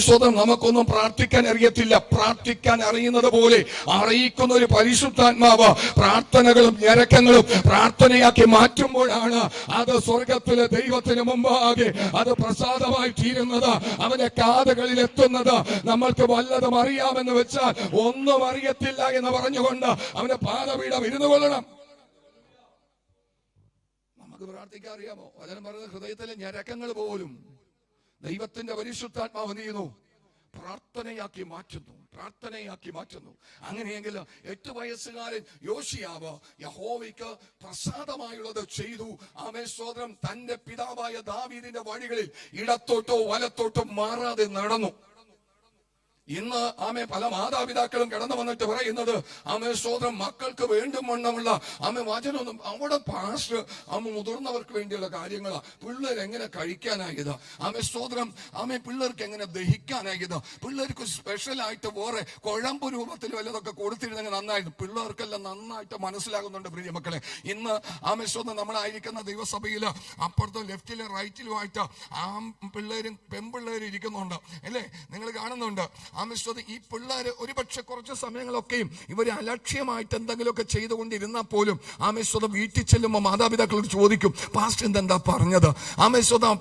സ്തോത്രം, നമുക്കൊന്നും പ്രാർത്ഥിക്കാൻ അറിയത്തില്ല. പ്രാർത്ഥിക്കാൻ അറിയുന്നത് പോലെ അറിയിക്കുന്ന ഒരു പരിശുദ്ധാത്മാവ് പ്രാർത്ഥനകളും ഞരക്കങ്ങളും പ്രാർത്ഥനയാക്കി മാറ്റുമ്പോഴാണ് അത് സ്വർഗത്തിലെ ദൈവത്തിന് മുമ്പാകെ അത് പ്രസാദമായി തീരുന്നത്, അവന്റെ കാതുകളിൽ എത്തുന്നത്. നമ്മൾക്ക് വല്ലതും അറിയാമെന്ന് വെച്ചാൽ ഒന്നും അറിയത്തില്ല എന്ന് പറഞ്ഞുകൊണ്ട് അവന്റെ പാദപീഠം ഇരുന്നു കൊള്ളണം. നമുക്ക് പ്രാർത്ഥിക്കാൻ അറിയാമോ? വചനം പറയുന്നത് ഹൃദയത്തിലെ ഞരക്കങ്ങൾ പോലും ദൈവത്തിന്റെ പരിശുദ്ധാത്മാവ് എന്ത് ചെയ്യുന്നു? പ്രാർത്ഥനയാക്കി മാറ്റുന്നു. അങ്ങനെയെങ്കിൽ 8 വയസ്സുകാരൻ യോശിയാവ് യഹോവയ്ക്ക് പ്രസാദമായുള്ളത് ചെയ്തു. സ്തോത്രം. തന്റെ പിതാവായ ദാവീദിന്റെ വഴികളിൽ ഇടത്തോട്ടോ വലത്തോട്ടോ മാറാതെ നടന്നു. ഇന്ന് പല മാതാപിതാക്കളും കടന്നു വന്നിട്ട് പറയുന്നത് സ്തോത്രം, മക്കൾക്ക് വേണ്ടും വണ്ണമുള്ള വചനമൊന്നും അവിടെ പാസ്റ്റർ മുതിർന്നവർക്ക് വേണ്ടിയുള്ള കാര്യങ്ങളാ. പിള്ളേർ എങ്ങനെ കഴിക്കാനായത്? സ്തോത്രം. പിള്ളേർക്ക് എങ്ങനെ ദഹിക്കാനായത്? പിള്ളേർക്ക് സ്പെഷ്യൽ ആയിട്ട് വേറെ കുഴമ്പ് രൂപത്തിൽ വല്ലതൊക്കെ കൊടുത്തിരുന്നെങ്കിൽ നന്നായിരുന്നു. പിള്ളേർക്കെല്ലാം നന്നായിട്ട് മനസ്സിലാകുന്നുണ്ട് പ്രിയമക്കളെ. ഇന്ന് സ്തോത്രം നമ്മളായിരിക്കുന്ന ദൈവസഭയില് അപ്പുറത്തും ലെഫ്റ്റിലും റൈറ്റിലുമായിട്ട് പിള്ളേരും പെൺപിള്ളേരും ഇരിക്കുന്നുണ്ട് അല്ലേ? നിങ്ങൾ കാണുന്നുണ്ട്. ഈ പിള്ളേര് ഒരുപക്ഷെ കുറച്ച് സമയങ്ങളൊക്കെയും ഇവർ അലക്ഷ്യമായിട്ട് എന്തെങ്കിലുമൊക്കെ ചെയ്തുകൊണ്ടിരുന്നാൽ പോലും സ്തോത്രം വീട്ടിൽ ചെല്ലുമ്പോൾ മാതാപിതാക്കളോട് ചോദിക്കും, പാസ്റ്റർ എന്താ പറഞ്ഞത്? സ്തോത്രം.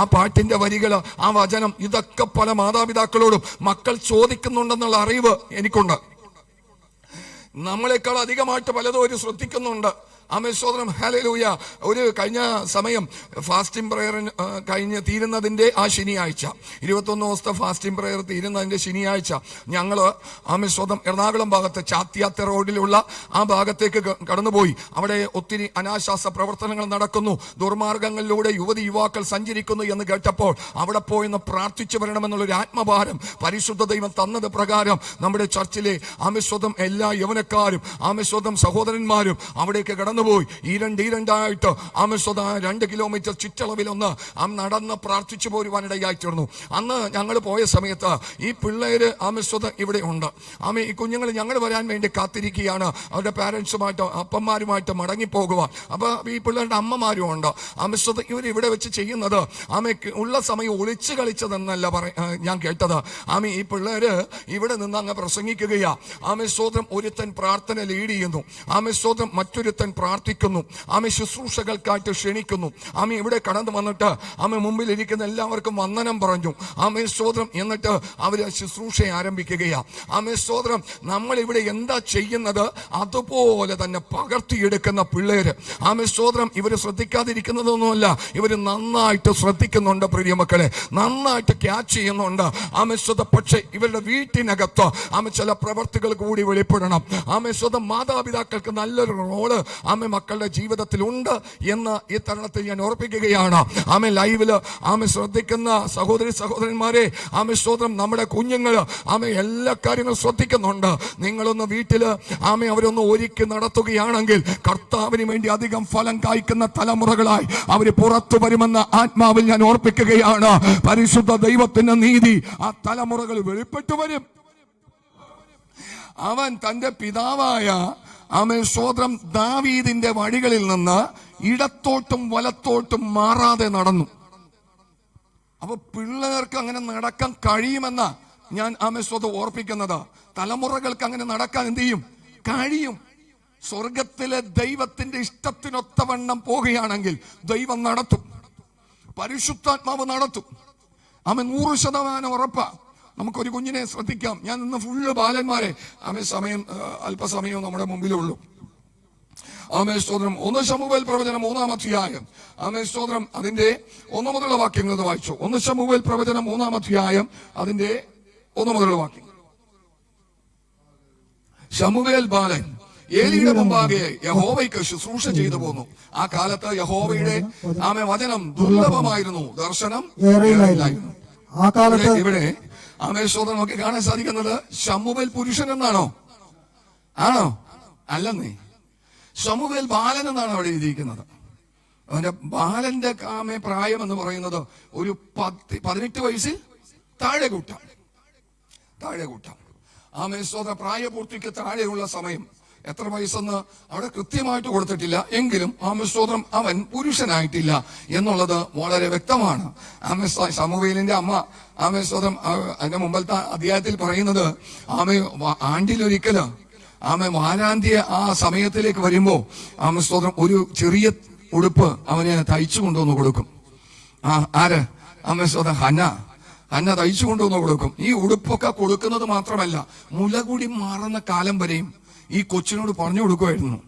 ആ പാട്ടിന്റെ വരികള്, ആ വചനം, ഇതൊക്കെ പല മാതാപിതാക്കളോടും മക്കൾ ചോദിക്കുന്നുണ്ടെന്നുള്ള അറിവ് എനിക്കുണ്ട്. നമ്മളെക്കാൾ അധികമായിട്ട് പലതും അവർ ശ്രദ്ധിക്കുന്നുണ്ട്. സ്തോത്രം. ഹല്ലേലൂയ. ഒരു കഴിഞ്ഞ സമയം ഫാസ്റ്റിംഗ് പ്രയർ കഴിഞ്ഞ് തീരുന്നതിന്റെ ആ ശനിയാഴ്ച, 21 ദിവസത്തെ ഫാസ്റ്റിംഗ് പ്രയർ തീരുന്നതിന്റെ ശനിയാഴ്ച ഞങ്ങള് സ്തോത്രം എറണാകുളം ഭാഗത്ത് ചാത്തിയാത്ത റോഡിലുള്ള ആ ഭാഗത്തേക്ക് കടന്നുപോയി. അവിടെ ഒത്തിരി അനാശാസ്ത്ര പ്രവർത്തനങ്ങൾ നടക്കുന്നു, ദുർമാർഗങ്ങളിലൂടെ യുവാക്കൾ സഞ്ചരിക്കുന്നു എന്ന് കേട്ടപ്പോൾ അവിടെ പോയിന്ന് പ്രാർത്ഥിച്ചു വരണമെന്നുള്ളൊരു ആത്മഭാരം പരിശുദ്ധ ദൈവം തന്നത് പ്രകാരം നമ്മുടെ ചർച്ചിലെ സ്തോത്രം എല്ലാ യൗവനക്കാരും സ്തോത്രം സഹോദരന്മാരും അവിടേക്ക് കടന്നു കടന്നുപോയി. ഈരണ്ടായിട്ട് ആമസ്വത 2 കിലോമീറ്റർ ചുറ്റളവിലൊന്ന് നടന്ന് പ്രാർത്ഥിച്ചു പോരുവാനിടയായി തീർന്നു. അന്ന് ഞങ്ങൾ പോയ സമയത്ത് ഈ പിള്ളേര് ആമസ്വത ഇവിടെ ഉണ്ട്. ഈ കുഞ്ഞുങ്ങൾ ഞങ്ങൾ വരാൻ വേണ്ടി കാത്തിരിക്കുകയാണ്. അവരുടെ പാരൻസുമായിട്ട് അപ്പന്മാരുമായിട്ട് മടങ്ങിപ്പോകുക. അപ്പൊ ഈ പിള്ളേരുടെ അമ്മമാരും ഉണ്ട്. ആമസ്വത ഇവർ ഇവിടെ വെച്ച് ചെയ്യുന്നത് ഉള്ള സമയം ഒളിച്ചു കളിച്ചതെന്നല്ല ഞാൻ കേട്ടത്. ഈ പിള്ളേര് ഇവിടെ നിന്ന് അങ്ങ് പ്രസംഗിക്കുകയാ. സ്തോത്രം. ഒരുത്തൻ പ്രാർത്ഥന ലീഡ് ചെയ്യുന്നു. സ്തോത്രം. മറ്റൊരുത്തൻ പ്രാർത്ഥിക്കുന്നു. ശുശ്രൂഷകൾക്കായിട്ട് ക്ഷണിക്കുന്നു. ഇവിടെ കടന്നു വന്നിട്ട് മുമ്പിൽ ഇരിക്കുന്ന എല്ലാവർക്കും വന്ദനം പറഞ്ഞു. സ്തോത്രം. എന്നിട്ട് അവര് ശുശ്രൂഷ ആരംഭിക്കുകയാ. സ്തോത്രം. നമ്മൾ ഇവിടെ എന്താ ചെയ്യുന്നത് അതുപോലെ തന്നെ പകർത്തിയെടുക്കുന്ന പിള്ളേര്. സ്തോത്രം. ഇവര് ശ്രദ്ധിക്കാതിരിക്കുന്നതൊന്നുമല്ല, ഇവര് നന്നായിട്ട് ശ്രദ്ധിക്കുന്നുണ്ട് പ്രിയമക്കളെ, നന്നായിട്ട് ക്യാച്ച് ചെയ്യുന്നുണ്ട്. പക്ഷെ ഇവരുടെ വീട്ടിനകത്ത് ചില പ്രവർത്തികൾ കൂടി വെളിപ്പെടണം. സ്വന്തം മാതാപിതാക്കൾക്ക് നല്ലൊരു റോള് മക്കളുടെ ജീവിതത്തിൽ ഉണ്ട് എന്ന് ഈ തരുണത്തിൽ ഞാൻ ഓർപ്പിക്കുകയാണ്. ലൈവില് ശ്രദ്ധിക്കുന്ന സഹോദരന്മാരെ, സ്വന്തം നമ്മുടെ കുഞ്ഞുങ്ങൾ എല്ലാ കാര്യങ്ങളും ശ്രദ്ധിക്കുന്നുണ്ട്. നിങ്ങളൊന്ന് വീട്ടില് അവരൊന്ന് ഒരുക്കി നടത്തുകയാണെങ്കിൽ കർത്താവിന് വേണ്ടി അധികം ഫലം കായ്ക്കുന്ന തലമുറകളായി അവര് പുറത്തു വരുമെന്ന ആത്മാവിൽ ഞാൻ ഓർപ്പിക്കുകയാണ്. പരിശുദ്ധ ദൈവത്തിന്റെ നീതി ആ തലമുറകൾ വെളിപ്പെട്ടു വരും. അവൻ തന്റെ പിതാവായ സ്വന്തം ദാവീദിന്റെ വഴികളിൽ നിന്ന് ഇടത്തോട്ടും വലത്തോട്ടും മാറാതെ നടന്നു. അപ്പൊ പിള്ളേർക്ക് അങ്ങനെ നടക്കാൻ കഴിയുമെന്ന ഞാൻ സ്വന്തം ഓർപ്പിക്കുന്നത്. തലമുറകൾക്ക് അങ്ങനെ നടക്കാൻ എന്ത് ചെയ്യും? കഴിയും. സ്വർഗത്തിലെ ദൈവത്തിന്റെ ഇഷ്ടത്തിനൊത്തവണ്ണം പോകുകയാണെങ്കിൽ ദൈവം നടത്തും, പരിശുദ്ധാത്മാവ് നടത്തും. 100% ഉറപ്പാ. നമുക്കൊരു കുഞ്ഞിനെ ശ്രദ്ധിക്കാം. ഞാൻ ഇന്ന് ഫുള്ള് ബാലന്മാരെ അല്പസമയവും നമ്മുടെ മുമ്പിലുള്ളൂ. സ്തോത്രം. 1 ശമൂവേൽ പ്രവചനം 3-ാം അധ്യായം. സ്തോത്രം. അതിന്റെ 1 മുതലുള്ള വാക്യങ്ങൾ വായിച്ചു. 1 ശമൂവേൽ പ്രവചനം 3-ാം അധ്യായം അതിന്റെ 1 മുതലുള്ള വാക്യം. ശമൂവേൽ ബാലൻ ഏലിയുടെ മുമ്പാകെ യഹോവയ്ക്ക് ശുശ്രൂഷ ചെയ്തു പോന്നു. ആ കാലത്ത് യഹോവയുടെ വചനം ദുർലഭമായിരുന്നു, ദർശനം ഏറെയില്ലായിരുന്നു. ആ കാലത്ത് ഇവിടെ സ്തോത്രം നമുക്ക് കാണാൻ സാധിക്കുന്നത് ശമൂവേൽ പുരുഷൻ എന്നാണോ? ആണോ? അല്ലെന്നേ, ശമൂവേൽ ബാലൻ എന്നാണ് അവിടെ എഴുതിയിരിക്കുന്നത്. അവന്റെ ബാലന്റെ പ്രായം എന്ന് പറയുന്നത് ഒരു 18 വയസ്സിൽ താഴെ കൂട്ടാം. സ്തോത്രം. പ്രായപൂർത്തിക്ക് താഴെയുള്ള സമയം. എത്ര വയസ്സെന്ന് അവിടെ കൃത്യമായിട്ട് കൊടുത്തിട്ടില്ല, എങ്കിലും സ്തോത്രം അവൻ പുരുഷനായിട്ടില്ല എന്നുള്ളത് വളരെ വ്യക്തമാണ്. ശമൂവേലിന്റെ അമ്മ സ്തോത്രം അതിന്റെ മുമ്പത്തെ അധ്യായത്തിൽ പറയുന്നത് ആണ്ടിലൊരിക്കല് വാരാന്ത്യ ആ സമയത്തിലേക്ക് വരുമ്പോ സ്തോത്രം ഒരു ചെറിയ ഉടുപ്പ് അവന് തയ്ച്ചു കൊണ്ടുവന്ന് കൊടുക്കും. ആര്? സ്തോത്രം ഹന്ന തയ്ച്ചു കൊണ്ടുവന്ന് കൊടുക്കും. ഈ ഉടുപ്പൊക്കെ കൊടുക്കുന്നത് മാത്രമല്ല, മുലകുടി മാറുന്ന കാലം വരെയും ഈ കൊച്ചിനോട് പറഞ്ഞു കൊടുക്കുമായിരുന്നു,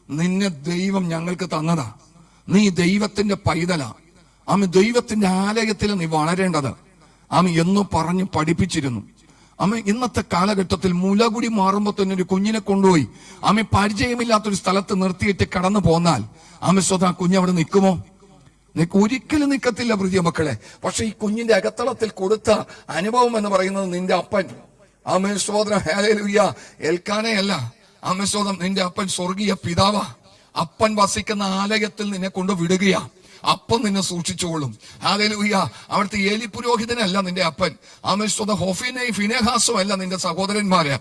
നിന്നെ ദൈവം ഞങ്ങൾക്ക് തന്നതാ, നീ ദൈവത്തിന്റെ പൈതലാ, ദൈവത്തിന്റെ ആലയത്തിൽ നീ വളരേണ്ടത് എന്ന് പറഞ്ഞ് പഠിപ്പിച്ചിരുന്നു. ഇന്നത്തെ കാലഘട്ടത്തിൽ മുലകുടി മാറുമ്പോ തന്നെ ഒരു കുഞ്ഞിനെ കൊണ്ടുപോയി പരിചയമില്ലാത്തൊരു സ്ഥലത്ത് നിർത്തിയിട്ട് കടന്നു പോന്നാൽ സ്വന്തം കുഞ്ഞ് അവിടെ നിൽക്കുമോ? ഒരിക്കലും നിൽക്കത്തില്ല പ്രിയ മക്കളെ. പക്ഷെ ഈ കുഞ്ഞിന്റെ അകത്തളത്തിൽ കൊടുത്ത അനുഭവം എന്ന് പറയുന്നത് നിന്റെ അപ്പൻ സ്തോത്രം ഹല്ലേലൂയ എൽക്കാനയല്ല. സ്തോത്രം. നിന്റെ അപ്പൻ സ്വർഗീയ പിതാവാ. അപ്പൻ വസിക്കുന്ന ആലയത്തിൽ നിന്നെ കൊണ്ട് വിടുകയാ. അപ്പം നിന്നെ സൂക്ഷിച്ചോളും. ഹല്ലേലൂയ. അവിടുത്തെ ഏലി പുരോഹിതനല്ല നിന്റെ അപ്പൻ. സ്വന്തം ഹോഫിനെയും ഫിനെഹാസും അല്ല നിന്റെ സഹോദരന്മാര്.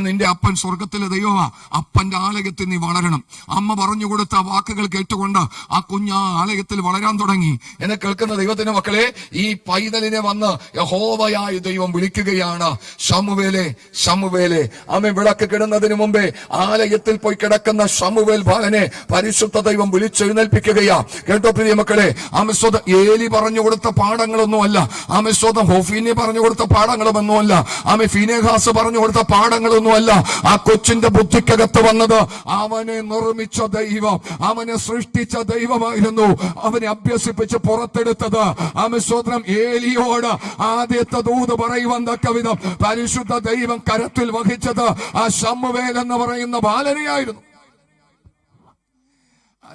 നിന്റെ അപ്പൻ സ്വർഗത്തിലെ ദൈവമാ. അപ്പന്റെ ആലയത്തിൽ നീ വളരണം. അമ്മ പറഞ്ഞു കൊടുത്ത വാക്കുകൾ കേട്ടുകൊണ്ട് ആ കുഞ്ഞ് ആ ആലയത്തിൽ വളരാൻ തുടങ്ങി. എന്നെ കേൾക്കുന്ന ദൈവത്തിന്റെ മക്കളെ, ഈ പൈതലിനെ വന്ന് യഹോവയായ ദൈവം വിളിക്കുകയാണ്, ശമൂവേലേ ശമൂവേലേ. വിളക്ക് കിടുന്നതിന് മുമ്പേ ആലയത്തിൽ പോയി കിടക്കുന്ന ശമൂവേൽ ബാലനെ പരിശുദ്ധ ദൈവം വിളിച്ചെഴുന്നേൽപ്പിക്കുകയാ. കേട്ടോ പ്രിയ മക്കളെ, ഏലി പറഞ്ഞു കൊടുത്ത പാഠങ്ങളൊന്നുമല്ല, ഹോഫീനെ പറഞ്ഞു കൊടുത്ത പാഠങ്ങളുമൊന്നുമല്ല, ഫിനെഹാസ് പറഞ്ഞു കൊടുത്ത പാഠങ്ങളൊന്നുമല്ല. ആ കൊച്ചിന്റെ ബുദ്ധിക്കകത്ത് വന്നത് അവനെ നിർമ്മിച്ച ദൈവം, അവനെ സൃഷ്ടിച്ച ദൈവമായിരുന്നു. അവനെ അഭ്യസിപ്പിച്ച് പുറത്തെടുത്തത് സ്വന്തം ഏലിയോട് ആദ്യത്തെ ദൂത് പറയുവാൻ തക്ക വിധം പരിശുദ്ധ ദൈവം കരത്തിൽ വഹിച്ചത് ആ ശമൂവേൽ എന്ന് പറയുന്ന ബാലനെയായിരുന്നു.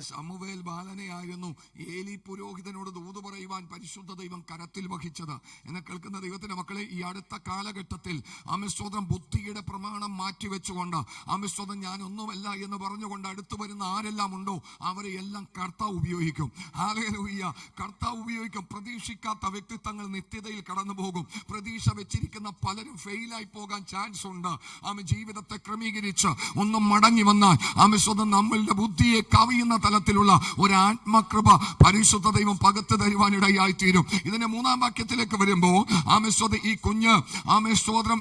ശമൂവേൽ ബാലനെയായിരുന്നു ഏലി പുരോഹിതനോട് ദൂത് പറയുവാൻ പരിശുദ്ധ ദൈവം കരത്തിൽ വഹിച്ചത്. എന്നെ കേൾക്കുന്ന ദൈവത്തിന്റെ മക്കളെ, ഈ അടുത്ത കാലഘട്ടത്തിൽ ആമേൻ ബുദ്ധിയുടെ പ്രമാണം മാറ്റിവെച്ചുകൊണ്ട് ആമേൻ ഞാനൊന്നുമല്ല എന്ന് പറഞ്ഞുകൊണ്ട് അടുത്തു വരുന്ന ആരെല്ലാം ഉണ്ടോ അവരെ എല്ലാം കർത്താവ് ഉപയോഗിക്കും. ഹല്ലേലൂയ. കർത്താവ് ഉപയോഗിക്കും. പ്രതീക്ഷിക്കാത്ത വ്യക്തിത്വങ്ങൾ നിത്യതയിൽ കടന്നു പോകും. പ്രതീക്ഷ വെച്ചിരിക്കുന്ന പലരും ഫെയിലായി പോകാൻ ചാൻസ് ഉണ്ട്. ജീവിതത്തെ ക്രമീകരിച്ച് ഒന്നും മടങ്ങി വന്നാൽ നമ്മളുടെ ബുദ്ധിയെ കവിയുന്ന തലത്തിലുള്ള ഒരു ആത്മകൃപ പരിശുദ്ധ ദൈവം പകർത്തി തരുവാനിടയായി തീരും. ഇതിന്റെ 3-ാം വാക്യത്തിലേക്ക് വരുമ്പോൾ ഈ കുഞ്ഞ്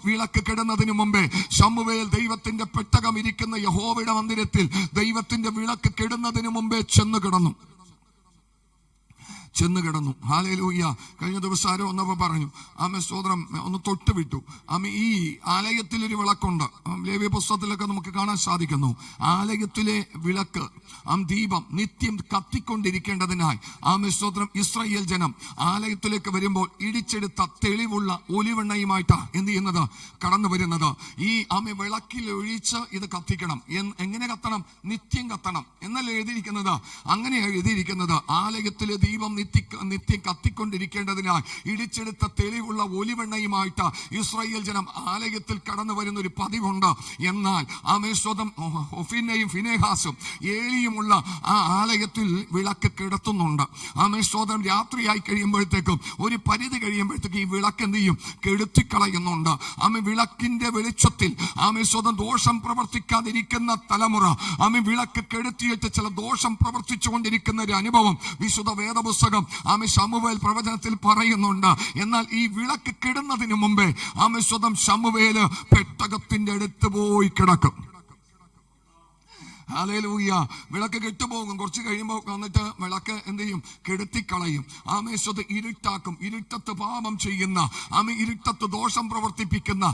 വിളക്ക് കെടുന്നതിന് മുമ്പേ ശമൂവേൽ ദൈവത്തിന്റെ പെട്ടകം ഇരിക്കുന്ന യഹോവയുടെ മന്ദിരത്തിൽ ദൈവത്തിന്റെ വിളക്ക് കെടുന്നതിന് മുമ്പേ ചെന്ന് കിടന്നു. ഹല്ലേലൂയ. കഴിഞ്ഞ ദിവസം ആരോ ഒന്നപ്പോ പറഞ്ഞു സ്തോത്രം ഒന്ന് തൊട്ടുവിട്ടു. ഈ ആലയത്തിലൊരു വിളക്കുണ്ട്. ലേവ്യ പുസ്തകത്തിലൊക്കെ നമുക്ക് കാണാൻ സാധിക്കുന്നു. ആലയത്തിലെ വിളക്ക് ദീപം നിത്യം കത്തിക്കൊണ്ടിരിക്കേണ്ടതിനായി സ്തോത്രം ഇസ്രായേൽ ജനം ആലയത്തിലേക്ക് വരുമ്പോൾ ഇടിച്ചെടുത്ത തെളിവുള്ള ഒലിവെണ്ണയുമായിട്ടാ എന്ത് ചെയ്യുന്നത്, കടന്നു വരുന്നത്. ഈ വിളക്കിൽ ഒഴിച്ച് ഇത് കത്തിക്കണം. എങ്ങനെ കത്തണം? നിത്യം കത്തണം എന്നല്ലേ എഴുതിയിരിക്കുന്നത്. അങ്ങനെയാണ് എഴുതിയിരിക്കുന്നത്. ആലയത്തിലെ ദീപം നിത്യം കത്തിക്കൊണ്ടിരിക്കേണ്ടതിനായി ഇടിച്ചെടുത്ത തെളിവുള്ള ഒലിവെണ്ണയുമായിട്ട് ഇസ്രായേൽ ജനം ആലയത്തിൽ കടന്നു വരുന്ന ഒരു പതിവുണ്ട്. എന്നാൽ ഹൊഫ്നിയും ഫിനെഹാസും ഏലിയുമുള്ള ആ ആലയത്തിൽ വിളക്ക് കിടത്തുന്നുണ്ട്. രാത്രിയായി കഴിയുമ്പോഴത്തേക്കും ഒരു പരിധി കഴിയുമ്പോഴത്തേക്കും ഈ വിളക്ക് എന്ത് ചെയ്യും? കെടുത്തിക്കളയുന്നുണ്ട്. വിളക്കിന്റെ വെളിച്ചത്തിൽ ദോഷം പ്രവർത്തിക്കാതിരിക്കുന്ന തലമുറ വിളക്ക് കെടുത്തിയിട്ട് ചില ദോഷം പ്രവർത്തിച്ചു കൊണ്ടിരിക്കുന്ന ഒരു അനുഭവം വിശുദ്ധ വേദപുസ്തകം ശമൂവേൽ പ്രവചനത്തിൽ പറയുന്നുണ്ട്. എന്നാൽ ഈ വിളക്ക് കിടുന്നതിന് മുമ്പേ ശമൂവേല് പെട്ടകത്തിന്റെ അടുത്ത് പോയി കിടക്കും. ഹല്ലേലൂയ. വിളക്ക് കെട്ടുപോകും. കുറച്ച് കഴിയുമ്പോൾ വന്നിട്ട് വിളക്ക് എന്ത് ചെയ്യും? കെടുത്തിക്കളയും. ഇരുട്ടാക്കും. ഇരുട്ടത്ത് പാപം ചെയ്യുന്ന ഇരുട്ടത്ത് ദോഷം പ്രവർത്തിപ്പിക്കുന്ന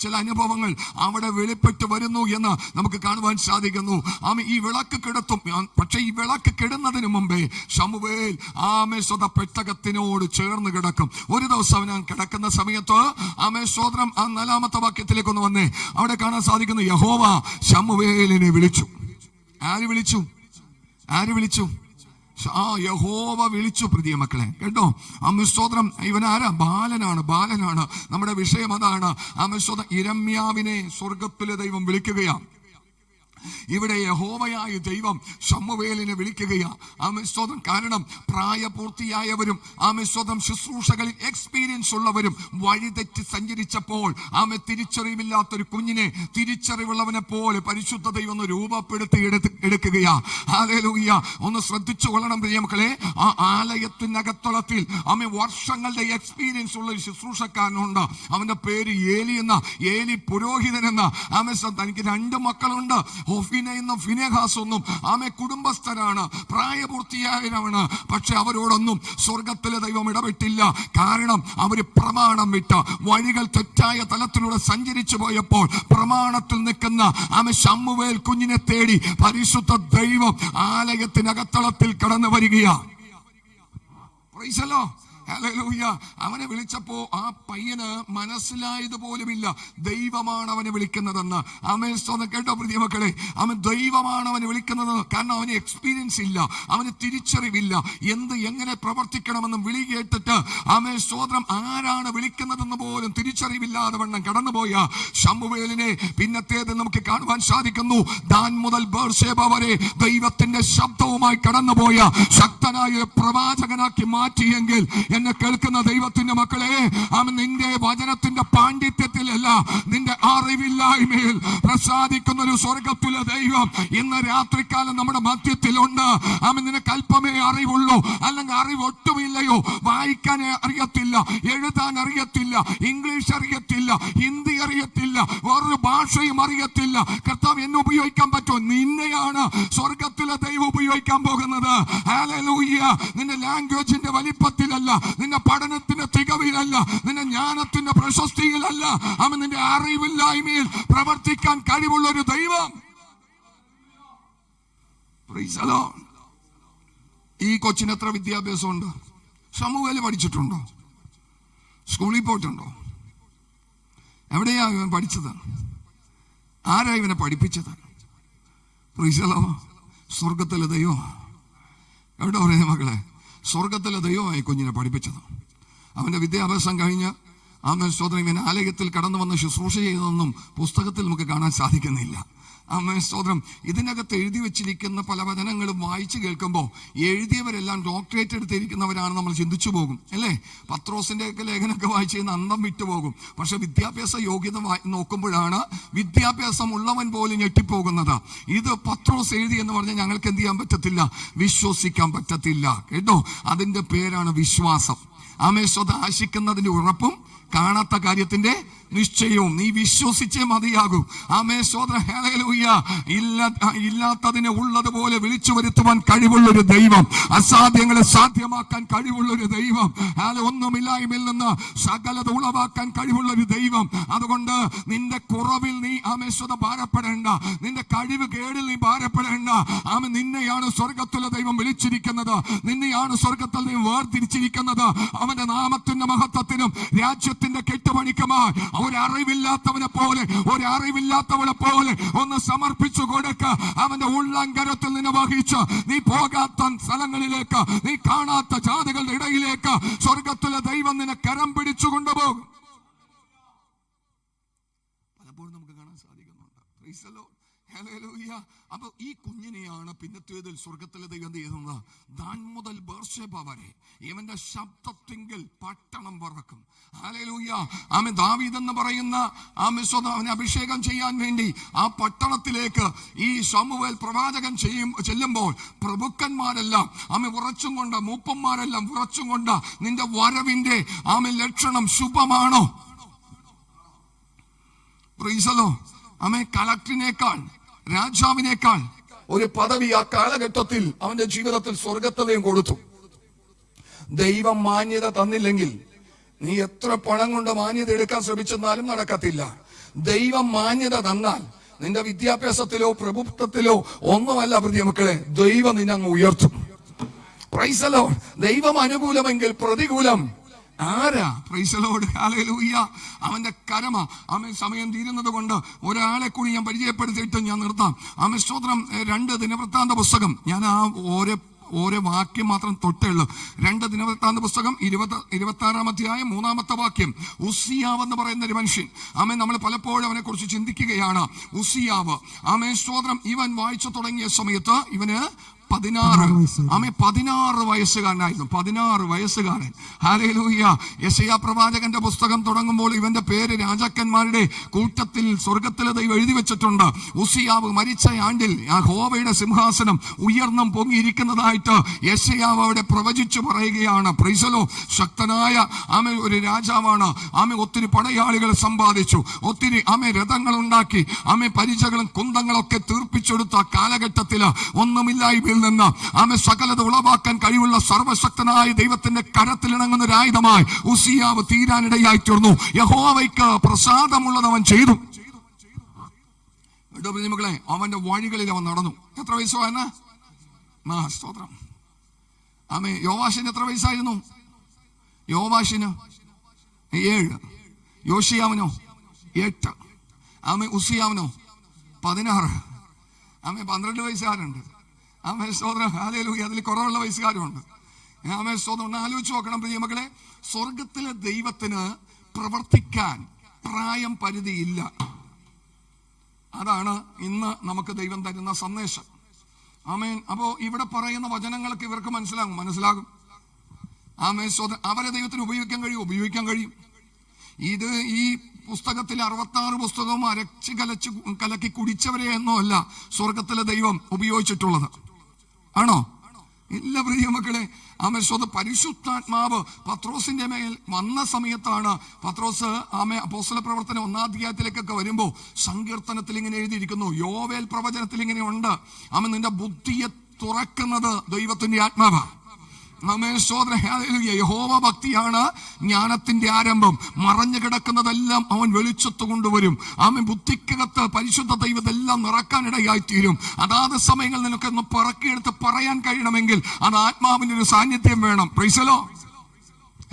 ചില അനുഭവങ്ങൾ അവിടെ വെളിപ്പെട്ട് വരുന്നു എന്ന് നമുക്ക് കാണുവാൻ സാധിക്കുന്നു. ഈ വിളക്ക് കെടുത്തും. പക്ഷെ ഈ വിളക്ക് കെടുന്നതിന് മുമ്പേ ശമൂവേൽ പെട്ടകത്തിനോട് ചേർന്ന് കിടക്കും. ഒരു ദിവസം ഞാൻ കിടക്കുന്ന സമയത്ത് സ്വതന്ത്രം 4-ാമത്തെ വാക്യത്തിലേക്ക് ഒന്ന് വന്നേ. അവിടെ കാണാൻ സാധിക്കുന്നു യഹോവ ശമൂവേലിനെ വിളിച്ചു. ആര് വിളിച്ചു? യഹോവ വിളിച്ചു. പ്രിയ മക്കളെ കേട്ടോ. സ്തോത്രം. ഇവനാരാ? ബാലനാണ്. നമ്മുടെ വിഷയം അതാണ്. യിരെമ്യാവിനെ സ്വർഗത്തിലെ ദൈവം വിളിക്കുകയാണ്. ഇവിടെ യഹോവയായ ദൈവം ശമൂവേലിനെ വിളിക്കുകയാണ്. കാരണം പ്രായപൂർത്തിയായവരും ശുശ്രൂഷകളിൽ എക്സ്പീരിയൻസ് ഉള്ളവരും വഴിതെറ്റി സഞ്ചരിച്ചപ്പോൾ തിരിച്ചറിവില്ലാത്തൊരു കുഞ്ഞിനെ തിരിച്ചറിവുള്ളവനെ പോലെ പരിശുദ്ധ ദൈവം ഒന്ന് രൂപപ്പെടുത്തി എടുക്കുകയാണ്. ഹല്ലേലൂയ. ഒന്ന് ശ്രദ്ധിച്ചു കൊള്ളണം പ്രിയ മക്കളെ. ആ ആലയത്തിനകത്തളത്തിൽ വർഷങ്ങളുടെ എക്സ്പീരിയൻസ് ഉള്ള ഒരു ശുശ്രൂഷക്കാരനുണ്ട്. അവന്റെ പേര് ഏലി പുരോഹിതൻ എന്ന. തനിക്ക് 2 മക്കളുണ്ട്. ഹൊഫ്നിയും ഫിനെഹാസൊന്നും കുടുംബസ്ഥരാണ്, പ്രായപൂർത്തിയായവരാണ്. പക്ഷെ അവരോടൊന്നും സ്വർഗത്തിലെ ദൈവം ഇടപെട്ടില്ല. കാരണം അവര് പ്രമാണം വിട്ട വഴികൾ തെറ്റായ തലത്തിലൂടെ സഞ്ചരിച്ചു പോയപ്പോൾ പ്രമാണത്തിൽ നിൽക്കുന്ന ശമൂവേൽ കുഞ്ഞിനെ തേടി പരിശുദ്ധ ദൈവം ആലയത്തിനകത്തളത്തിൽ കടന്നു വരികയാണ്. Price the Lord. ഹല്ലേലൂയ. അവനെ വിളിച്ചപ്പോ ആ പയ്യന് മനസ്സിലായതുപോലുമില്ല ദൈവമാണ് അവനെ വിളിക്കുന്നതെന്ന്. കേട്ടോ പ്രിയ മക്കളെ, അവൻ ദൈവമാണ് അവനെ വിളിക്കുന്നത്. കാരണം അവന് എക്സ്പീരിയൻസ് ഇല്ല, അവന് തിരിച്ചറിവില്ല, എങ്ങനെ പ്രവർത്തിക്കണമെന്നും വിളി കേട്ടിട്ട് സ്തോത്രം ആരാണ് വിളിക്കുന്നതെന്ന് പോലും തിരിച്ചറിവില്ലാതെ വണ്ണം കടന്നുപോയ ശമൂവേലിനെ പിന്നത്തേത് നമുക്ക് കാണുവാൻ സാധിക്കുന്നു. ദാൻ മുതൽ ബേർശേബ വരെ ദൈവത്തിന്റെ ശബ്ദവുമായി കടന്നുപോയ ശക്തനായ പ്രവാചകനാക്കി മാറ്റിയെങ്കിൽ എന്നെ കേൾക്കുന്ന ദൈവത്തിന്റെ മക്കളെ, നിന്റെ വചനത്തിന്റെ പാണ്ഡിത്യത്തിലല്ല, നിന്റെ അറിവില്ലായ്മയിൽ പ്രസാദിക്കുന്ന ഒരു സ്വർഗത്തിലെ ദൈവം ഇന്ന് രാത്രികാലം നമ്മുടെ മധ്യത്തിലുണ്ട്. നിനക്ക് അല്പമേ അറിവുള്ളൂ, അല്ലെങ്കിൽ അറിവ് ഒട്ടുമില്ലയോ, വായിക്കാൻ അറിയത്തില്ല, എഴുതാൻ അറിയത്തില്ല, ഇംഗ്ലീഷ് അറിയത്തില്ല, ഹിന്ദി അറിയത്തില്ല, വേറൊരു ഭാഷയും അറിയത്തില്ല. കർത്താവ് എന്നെ ഉപയോഗിക്കാൻ പറ്റുമോ? നിന്നെയാണ് സ്വർഗത്തിലെ ദൈവം ഉപയോഗിക്കാൻ പോകുന്നത്. ഹല്ലേലൂയ. നിന്റെ ലാംഗ്വേജിന്റെ വലിപ്പത്തിലല്ല, നിന്റെ പഠനത്തിന്റെ തികവിലല്ല, നിന്റെ ജ്ഞാനത്തിന്റെ പ്രശസ്തിയിലല്ല, നിന്റെ അറിവില്ലായ്മയിൽ പ്രവർത്തിക്കാൻ കഴിവുള്ള ഒരു ദൈവം. Price the Lord. ഈ കൊച്ചിന് എത്ര വിദ്യാഭ്യാസമുണ്ട്? ശമൂവേല് പഠിച്ചിട്ടുണ്ടോ? സ്കൂളിൽ പോയിട്ടുണ്ടോ? എവിടെയാ ഇവൻ പഠിച്ചത്? ആരാ ഇവനെ പഠിപ്പിച്ചത്? Price the Lord. സ്വർഗത്തിലെ ദൈവം എവിടെ പറയുന്നത് മക്കളെ? സ്വർഗത്തിലെ ദൈവമായി കുഞ്ഞിനെ പഠിപ്പിച്ചത്. അവന്റെ വിദ്യാഭ്യാസം കഴിഞ്ഞ് ആമേൻ സ്തോത്രം ഇവൻ ആലയത്തിൽ കടന്നു വന്ന് ശുശ്രൂഷ ചെയ്തതൊന്നും പുസ്തകത്തിൽ നമുക്ക് കാണാൻ സാധിക്കുന്നില്ല. ആമേൻ സ്തോത്രം. ഇതിനകത്ത് എഴുതി വെച്ചിരിക്കുന്ന പല വചനങ്ങളും വായിച്ചു കേൾക്കുമ്പോൾ എഴുതിയവരെല്ലാം ഡോക്ടറേറ്റ് എടുത്തിരിക്കുന്നവരാണ് നമ്മൾ ചിന്തിച്ചു പോകും, അല്ലേ? പത്രോസിന്റെ ഒക്കെ ലേഖനമൊക്കെ വായിച്ചു കഴിഞ്ഞാൽ അന്തം വിട്ടുപോകും. പക്ഷെ വിദ്യാഭ്യാസ യോഗ്യത നോക്കുമ്പോഴാണ് വിദ്യാഭ്യാസം ഉള്ളവൻ പോലും ഞെട്ടിപ്പോകുന്നത്. ഇത് പത്രോസ് എഴുതി എന്ന് പറഞ്ഞാൽ ഞങ്ങൾക്ക് എന്ത് ചെയ്യാൻ പറ്റത്തില്ല? വിശ്വസിക്കാൻ പറ്റത്തില്ല കേട്ടോ. അതിന്റെ പേരാണ് വിശ്വാസം. ആമേൻ സ്തോത്രം. ആശിക്കുന്നതിന്റെ ഉറപ്പും കാണാത്ത കാര്യത്തിന്റെ നിശ്ചയവും. നീ വിശ്വസിച്ചേ മതിയാകൂ. ആമേൻ സ്തോത്രം. ഹല്ലേലൂയ. ഇല്ലാത്തതിനെ ഉള്ളതുപോലെ വിളിച്ചു വരുത്തുവാൻ കഴിവുള്ളൊരു ദൈവം, അസാധ്യങ്ങളെ സാധ്യമാക്കാൻ കഴിവുള്ളൊരു ദൈവം, ഒന്നുമില്ലായ്മയിൽ നിന്ന് സകലത ഉളവാക്കാൻ കഴിവുള്ളൊരു ദൈവം. അതുകൊണ്ട് നിന്റെ കുറവിൽ നീ ആമേൻ സ്തോത്രം ഭാരപ്പെടേണ്ട, നിന്റെ കഴിവ് കേടിൽ നീ ഭാരപ്പെടേണ്ട. ആമേൻ നിന്നെയാണ് സ്വർഗത്തിലെ ദൈവം വിളിച്ചിരിക്കുന്നത്, നിന്നെയാണ് സ്വർഗത്തിൽ ദൈവം വേർതിരിച്ചിരിക്കുന്നത്. അവന്റെ നാമത്തിന്റെ മഹത്വത്തിനും രാജ്യത്തിന്റെ കെട്ടുപണിക്കുമായി ഒരറിവില്ലാത്തവനെ പോലെ, ഒരറിവില്ലാത്തവളെ പോലെ ഒന്ന് സമർപ്പിച്ചു കൊടുക്ക. അവന്റെ ഉള്ളങ്കരത്തിൽ നിന്ന് വഹിച്ച് നീ പോകാത്ത സ്ഥലങ്ങളിലേക്ക്, നീ കാണാത്ത ജാതികളുടെ ഇടയിലേക്ക് സ്വർഗത്തിലെ ദൈവം നിന്നെ കരം പിടിച്ചു കൊണ്ടുപോകും. പലപ്പോഴും നമുക്ക് കാണാൻ സാധിക്കുന്നുണ്ട്. Price the Lord. ഹല്ലേലൂയ. അപ്പൊ ഈ കുഞ്ഞിനെയാണ് പിന്നത്തേതിൽ സ്വർഗത്തിലെ ദൈവം ചെയ്യുന്നത്. ദാൻ മുതൽ ബേർശേബ വരെ ഇവന്റെ ശബ്ദത്തിങ്കിൽ പട്ടണം പറക്കും. ഹല്ലേലൂയ. ആമേൻ. ദാവീദ് എന്ന് പറയുന്ന അവനെ അഭിഷേകം ചെയ്യാൻ വേണ്ടി ആ പട്ടണത്തിലേക്ക് ഈ ശമൂവേൽ പ്രവാചകൻ ചെല്ലുമ്പോൾ പ്രഭുക്കന്മാരെല്ലാം ആമേൻ ഉറച്ചും കൊണ്ട്, മൂപ്പന്മാരെല്ലാം ഉറച്ചും കൊണ്ട്, നിന്റെ വരവിന്റെ ആമേൻ ലക്ഷണം ശുഭമാണോ? Praise the lord. ആമേൻ. കളക്ടറിനേക്കാൾ, രാജാവിനേക്കാൾ ഒരു പദവി ആ കാലഘട്ടത്തിൽ അവന്റെ ജീവിതത്തിൽ സ്വർഗത്തിലെയും കൊടുത്തു. ദൈവം മാന്യത തന്നില്ലെങ്കിൽ നീ എത്ര പണം കൊണ്ട് മാന്യത എടുക്കാൻ ശ്രമിച്ചെന്നാലും നടക്കത്തില്ല. ദൈവം മാന്യത തന്നാൽ നിന്റെ വിദ്യാഭ്യാസത്തിലോ പ്രഭുത്വത്തിലോ ഒന്നുമല്ല പ്രിയ മക്കളെ, ദൈവം നിന്നെ അങ്ങ് ഉയർത്തും. Price the Lord. ദൈവം അനുകൂലമെങ്കിൽ പ്രതികൂലം ആരാ? Price the Lord. ഹല്ലേലൂയ. അവന്റെ കരമ. ആമേൻ. സമയം തീരുന്നത് കൊണ്ട് ഒരാളെ കൂടി ഞാൻ പരിചയപ്പെടുത്തിയിട്ട് ഞാൻ നിർത്താം. ആമേൻ സ്തോത്രം. 2 ദിനവൃത്താന്ത പുസ്തകം, ഞാൻ ആ ഓരോ വാക്യം മാത്രം തൊട്ടുള്ളൂ. 2 ദിനവൃത്താന്ത പുസ്തകം 26-ാം അധ്യായം 3-ാമത്തെ വാക്യം. ഉസ്സിയാവ് എന്ന് പറയുന്ന ഒരു മനുഷ്യൻ. ആമേൻ. നമ്മൾ പലപ്പോഴും അവനെ കുറിച്ച് ചിന്തിക്കുകയാണ്. ഉസ്സിയാവ്. ആമേൻ സ്തോത്രം. ഇവൻ വായിച്ചു തുടങ്ങിയ സമയത്ത് ഇവന് 16 വയസ്സുകാരനായിരുന്നു. 16 വയസ്സുകാരൻ. ഹല്ലേലൂയ. യെശയ്യാ പ്രവാചകന്റെ പുസ്തകം തുടങ്ങുമ്പോൾ ഇവന്റെ പേര് രാജാക്കന്മാരുടെ കൂട്ടത്തിൽ സ്വർഗത്തിലെ ദൈവം എഴുതി വെച്ചിട്ടുണ്ട്. ഉസ്സിയാവ് മരിച്ച ആണ്ടിൽ യഹോവയുടെ സിംഹാസനം ഉയർന്നും പൊങ്ങിയിരിക്കുന്നതായിട്ട് യെശയ്യാവ് അവിടെ പ്രവചിച്ചു പറയുകയാണ്. Price the Lord. ശക്തനായ ആമേൻ ഒരു രാജാവാണ്. ആമേൻ ഒത്തിരി പടയാളികളെ സമ്പാദിച്ചു, ഒത്തിരി ആമേൻ രഥങ്ങൾ ഉണ്ടാക്കി, ആമേൻ പരിചകളും കുന്തങ്ങളൊക്കെ തീർപ്പിച്ചെടുത്ത കാലഘട്ടത്തിൽ ഒന്നുമില്ലായ്മയിൽ നിന്ന് ആമേൻ സകലത ഉളവാക്കാൻ കഴിവുള്ള സർവശക്തനായ ദൈവത്തിന്റെ കരത്തിലിണങ്ങുന്ന ഒരു ആയുധമായി ഉസ്സിയാവ് തീരാനിടയായി തീർന്നു. യഹോവയ്ക്ക് പ്രസാദമുള്ളത് അവൻ ചെയ്തു. മക്കളെ, അവന്റെ വഴികളിൽ അവൻ നടന്നു. എത്ര വയസ്സായെന്ന്? സ്തോത്രം. ആമേൻ. യോവാശിന് എത്ര വയസ്സായിരുന്നു? യോവാശിന് 7, യോശിയാവിനോ 8, ആമേൻ ഉസ്സിയാവിനോ 16, ആമേൻ 12 വയസ്സുകാരുണ്ട്. ആമേൻ സ്തോത്രം. ഹല്ലേലൂയ. അതിൽ കുറവുള്ള വയസ്സുകാരുണ്ട്. ആമേൻ സ്തോത്രം. ഒന്ന് ആലോചിച്ച് നോക്കണം പ്രിയ മക്കളെ, സ്വർഗത്തിലെ ദൈവത്തിന് പ്രവർത്തിക്കാൻ പ്രായം പരിധിയില്ല. അതാണ് ഇന്ന് നമുക്ക് ദൈവം തരുന്ന സന്ദേശം. ആമേൻ. അപ്പോ ഇവിടെ പറയുന്ന വചനങ്ങളൊക്കെ ഇവർക്ക് മനസ്സിലാകും. ആമേൻ സ്തോത്രം. അവരെ ദൈവത്തിന് ഉപയോഗിക്കാൻ കഴിയും. ഇത് ഈ പുസ്തകത്തിൽ 66 പുസ്തകവും അരച്ച് കലക്കി കുടിച്ചവരെ എന്നല്ല സ്വർഗത്തിലെ ദൈവം ഉപയോഗിച്ചിട്ടുള്ളത്. ആണോ? ഇല്ല പ്രിയ മക്കളെ. ആമേൻ സ്തോത്രം. പരിശുദ്ധാത്മാവ് പത്രോസിന്റെ മേൽ വന്ന സമയത്താണ് പത്രോസ് ആമേൻ അപ്പോസ്തല പ്രവർത്തനം 1-ാം അധ്യായത്തിലേക്കൊക്കെ വരുമ്പോൾ സങ്കീർത്തനത്തിൽ ഇങ്ങനെ എഴുതിയിരിക്കുന്നു, യോവേൽ പ്രവചനത്തിൽ ഇങ്ങനെ ഉണ്ട്, ആമേൻ നിന്റെ ബുദ്ധിയെ തുറക്കുന്നത് ദൈവത്തിന്റെ ആത്മാവ്. ആമേൻ സ്തോത്രം. ഹല്ലേലൂയ. യഹോവ ഭക്തിയാണ് ജ്ഞാനത്തിന്റെ ആരംഭം. മറഞ്ഞു കിടക്കുന്നതെല്ലാം അവൻ വെളിച്ചത്ത് കൊണ്ടുവരും. ആമേൻ. ബുദ്ധിക്കകത്ത് പരിശുദ്ധ ദൈവത്തെല്ലാം നിറക്കാനിടയായി തീരും. അതാത് സമയങ്ങളിൽ നിനക്ക് ഒന്ന് പറക്കിയെടുത്ത് പറയാൻ കഴിയണമെങ്കിൽ അത് ആത്മാവിന്റെ ഒരു സാന്നിധ്യം വേണം. Price the Lord.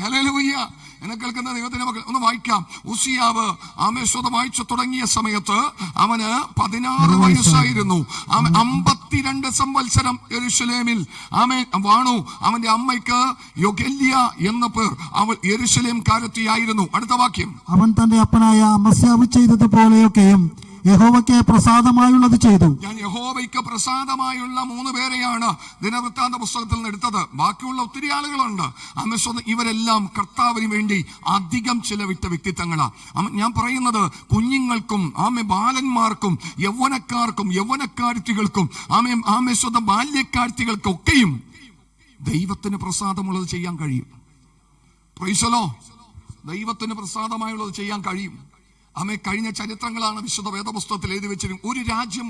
ഹല്ലേലൂയ. എന്നെ കേൾക്കുന്ന ദൈവത്തിന്റെ മക്കൾ ഒന്ന് വായിക്കാം. ഉസിയാവ് ആമേൻ വായിച്ചു തുടങ്ങിയ സമയത്ത് അവന് 16 വയസ്സായിരുന്നു. 52 സംവത്സരം യെരൂശലേമിൽ ആമേൻ വാണു. അവന്റെ അമ്മയ്ക്ക് യൊഗല്യ എന്ന പേർ. അവൾ യെരൂശലേം കാരത്തിയായിരുന്നു. അടുത്ത വാക്യം. അവൻ തന്റെ അപ്പനായ അമസ്യാവ് ചെയ്തതുപോലെയൊക്കെയും യഹോവയ്ക്ക് പ്രസാദമായുള്ളത് ചെയ്തു. ഞാൻ യഹോവയ്ക്ക് പ്രസാദമായുള്ള 3 പേരെയാണ് ദിനവൃത്താന്ത പുസ്തകത്തിൽ നിന്ന് എടുത്തത്. ബാക്കിയുള്ള ഒത്തിരി ആളുകളുണ്ട്. ഇവരെല്ലാം കർത്താവിന് വേണ്ടി അധികം ചിലവിട്ട വ്യക്തിത്വങ്ങളാ. ഞാൻ പറയുന്നത് കുഞ്ഞുങ്ങൾക്കും ബാലന്മാർക്കും യൗവനക്കാർക്കും യൗവനക്കാരത്തികൾക്കും ബാല്യക്കാരത്തികൾക്കൊക്കെയും ദൈവത്തിന് പ്രസാദമുള്ളത് ചെയ്യാൻ കഴിയും. Price the Lord. ദൈവത്തിന് പ്രസാദമായുള്ളത് ചെയ്യാൻ കഴിയും. കഴിഞ്ഞ ചരിത്രങ്ങളാണ് വിശുദ്ധ വേദപുസ്തകത്തിൽ എഴുതി വെച്ചിരുന്നത്. ഒരു രാജ്യം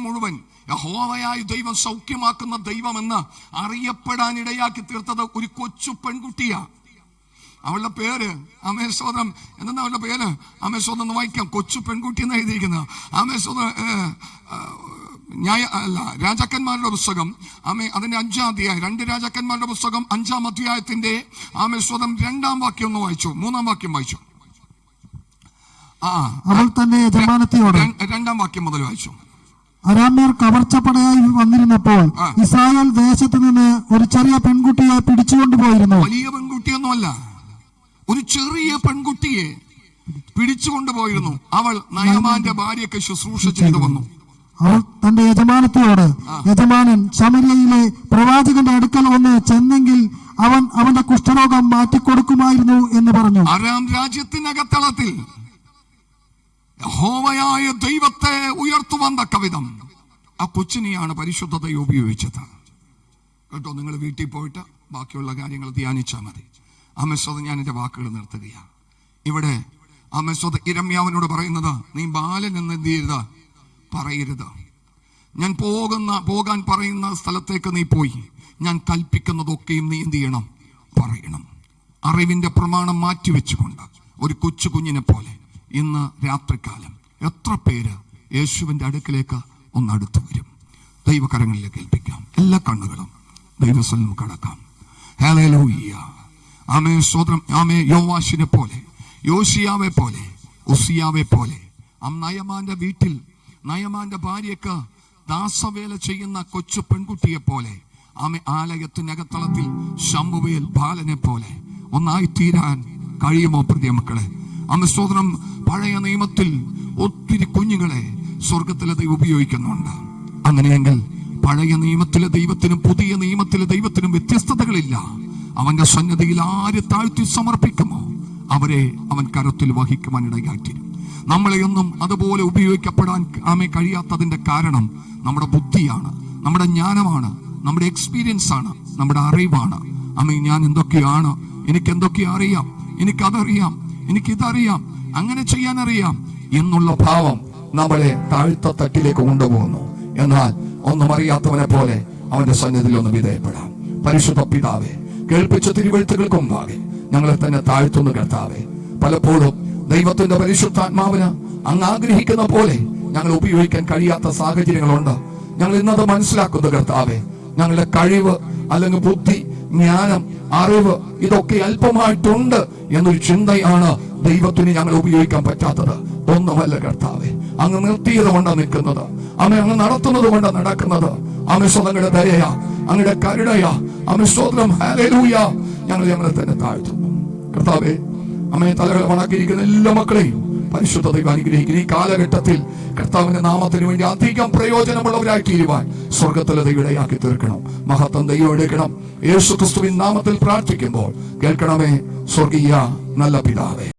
മുഴുവൻ യഹോവയായ ദൈവം സൗഖ്യമാക്കുന്ന ദൈവമെന്ന് അറിയപ്പെടാൻ ഇടയാക്കി തീർത്തത് ഒരു കൊച്ചു പെൺകുട്ടിയാ. അവളുടെ പേര് അമേശ്വരം. എന്താ അവളുടെ പേര്? അമേശ്വരം എന്ന് വായിക്കാം. കൊച്ചു പെൺകുട്ടി എന്ന് എഴുതിയിരിക്കുന്നത്. രാജാക്കന്മാരുടെ പുസ്തകം അതിന്റെ 5-ാം അധ്യായം. 2 രാജാക്കന്മാരുടെ പുസ്തകം 5-ാം അധ്യായത്തിന്റെ ആമേശ്വരം 2-ാം വാക്യം ഒന്ന് വായിച്ചു. 3-ാം വാക്യം വായിച്ചു. അവൾ തന്റെ യജമാനത്തിയോട് 2-ാം വാക്യം മുതൽ വായിച്ചു. അരാമ്യർ കവർച്ചപ്പടയായി വന്നിരുന്നപ്പോൾ ഇസ്രായേൽ ദേശത്ത് നിന്ന് ഒരു ചെറിയ പെൺകുട്ടിയെ പിടിച്ചുകൊണ്ടുപോയിരുന്നു. വലിയ പെൺകുട്ടിയൊന്നുമല്ല, ഒരു ചെറിയ പെൺകുട്ടിയെ പിടിച്ചുകൊണ്ടുപോയിരുന്നു. അവൾ നയമാന്റെ ഭാര്യയ്ക്ക് ശുശ്രൂഷ ചെയ്തു വന്നു. അവൾ തന്റെ യജമാനത്തിയോട്, യജമാനൻ ശമര്യയിലെ പ്രവാചകന്റെ അടുക്കൽ ഒന്ന് ചെന്നെങ്കിൽ അവൻ അവന്റെ കുഷ്ഠരോഗം മാറ്റിക്കൊടുക്കുമായിരുന്നു എന്ന് പറഞ്ഞു. അരാം രാജ്യത്തിനകത്തളത്തിൽ യഹോവയായ ദൈവത്തെ ഉയർത്തുവാൻ തക്കവിധം ആ കൊച്ചിനെയാണ് പരിശുദ്ധത ഉപയോഗിച്ചത്. കേട്ടോ, നിങ്ങൾ വീട്ടിൽ പോയിട്ട് ബാക്കിയുള്ള കാര്യങ്ങൾ ധ്യാനിച്ചാൽ മതി. അമേശ്വത ഞാൻ എൻ്റെ വാക്കുകൾ നിർത്തുകയാണ്. ഇവിടെ അമേശ്വത ഇരമ്യാവിനോട് പറയുന്നത്, നീ ബാലൻ എന്ന് എന്ത് ചെയ്യരുത്, പറയരുത്. ഞാൻ പോകാൻ പറയുന്ന സ്ഥലത്തേക്ക് നീ പോയി ഞാൻ കൽപ്പിക്കുന്നതൊക്കെയും നീ എന്ത് ചെയ്യണം, പറയണം. അറിവിന്റെ പ്രമാണം മാറ്റിവെച്ചുകൊണ്ട് ഒരു കൊച്ചു കുഞ്ഞിനെ പോലെ ഇന്ന് രാത്രികാലം എത്ര പേര് യേശുവിന്റെ അടുക്കിലേക്ക് ഒന്ന് അടുത്തു വരും? ദൈവകരങ്ങളിലേക്ക് ഏൽപ്പിക്കാം. എല്ലാ കണ്ണുകളും ദൈവസ്ഥലം കടക്കാം. ഹല്ലേലൂയ. ആമേ സ്തോത്രം. ആമേ യോവാശിനെ പോലെ, യോശിയാവെ പോലെ, ഉസിയാവെ പോലെ, നയമാന്റെ വീട്ടിൽ നയമാന്റെ ഭാര്യക്ക് ദാസവേല ചെയ്യുന്ന കൊച്ചു പെൺകുട്ടിയെ പോലെ, ആമേ ആലയത്തിനകത്തളത്തിൽ ശംഭുവേൽ ബാലനെ പോലെ ഒന്നായിത്തീരാൻ കഴിയുമോ പ്രിയ മക്കളെ? ആമേ സ്തോത്രം. പഴയ നിയമത്തിൽ ഒത്തിരി കുഞ്ഞുങ്ങളെ സ്വർഗത്തിലെ ദൈവം ഉപയോഗിക്കുന്നുണ്ട്. അങ്ങനെയെങ്കിൽ പഴയ നിയമത്തിലെ ദൈവത്തിനും പുതിയ നിയമത്തിലെ ദൈവത്തിനും വ്യത്യസ്തതകളില്ല. അവന്റെ സന്നിധിയിൽ ആര് താഴ്ത്തി സമർപ്പിക്കുമോ അവരെ അവൻ കരത്തിൽ വഹിക്കുവാൻ ഇടയാക്കിയിരുന്നു. നമ്മളെയൊന്നും അതുപോലെ ഉപയോഗിക്കപ്പെടാൻ കഴിയാത്തതിന്റെ കാരണം നമ്മുടെ ബുദ്ധിയാണ്, നമ്മുടെ ജ്ഞാനമാണ്, നമ്മുടെ എക്സ്പീരിയൻസ് ആണ്, നമ്മുടെ അറിവാണ്. ഞാൻ എന്തൊക്കെയാണ്, എനിക്ക് എന്തൊക്കെ അറിയാം, എനിക്കതറിയാം, എനിക്കിതറിയാം, അങ്ങനെ ചെയ്യാനറിയാം എന്നുള്ള ഭാവം നമ്മളെ താഴ്ത്തട്ടിലേക്ക് കൊണ്ടുപോകുന്നു. എന്നാൽ ഒന്നും അറിയാത്തവനെ പോലെ അവന്റെ സന്നിധിയിൽ ഒന്ന് വിധേയപ്പെടാം. പരിശുദ്ധ പിതാവേ, കേൾപ്പിച്ച തിരുവെഴുത്തുകൾക്ക് മുമ്പാകെ ഞങ്ങളെ തന്നെ താഴ്ത്തുന്നു കർത്താവേ. പലപ്പോഴും ദൈവത്തിന്റെ പരിശുദ്ധാത്മാവിന് അങ്ങ് ആഗ്രഹിക്കുന്ന പോലെ ഞങ്ങൾ ഉപയോഗിക്കാൻ കഴിയാത്ത സാഹചര്യങ്ങളുണ്ട്. ഞങ്ങൾ ഇന്നത് മനസ്സിലാക്കുന്നു കർത്താവേ, ഞങ്ങളുടെ കഴിവ് അല്ലെങ്കിൽ ബുദ്ധി, ജ്ഞാനം, അറിവ് ഇതൊക്കെ അല്പമായിട്ടുണ്ട് എന്നൊരു ചിന്തയാണ് ദൈവത്തിന് ഞങ്ങൾ ഉപയോഗിക്കാൻ പറ്റാത്തത്. ഒന്നുമല്ല കർത്താവേ, അങ്ങ് നിർത്തിയത് കൊണ്ടാണ് നിൽക്കുന്നത്, അങ്ങ് നടത്തുന്നത് കൊണ്ടാണ് നടക്കുന്നത്. അങ്ങയുടെ ദയയാ, അങ്ങയുടെ കരുണയാ, സ്തോത്രം. ഹല്ലേലൂയ. ഞങ്ങളെ തന്നെ താഴ്ത്തുന്നു കർത്താവേ. അമ്മയെ തലകളെ വണക്കിയിരിക്കുന്ന എല്ലാ മക്കളെയും പരിശുദ്ധ ദൈവം അനുഗ്രഹിക്കുന്ന ഈ കാലഘട്ടത്തിൽ കർത്താവിന്റെ നാമത്തിന് വേണ്ടി അധികം പ്രയോജനമുള്ളവരായി തീരുവാൻ സ്വർഗത്തിലെ ദൈവയാക്കി തീർക്കണം. മഹത്വം ദൈവം എടുക്കണം. യേശു ക്രിസ്തുവിൻ നാമത്തിൽ പ്രാർത്ഥിക്കുമ്പോൾ കേൾക്കണമേ സ്വർഗീയ നല്ല പിതാവേ.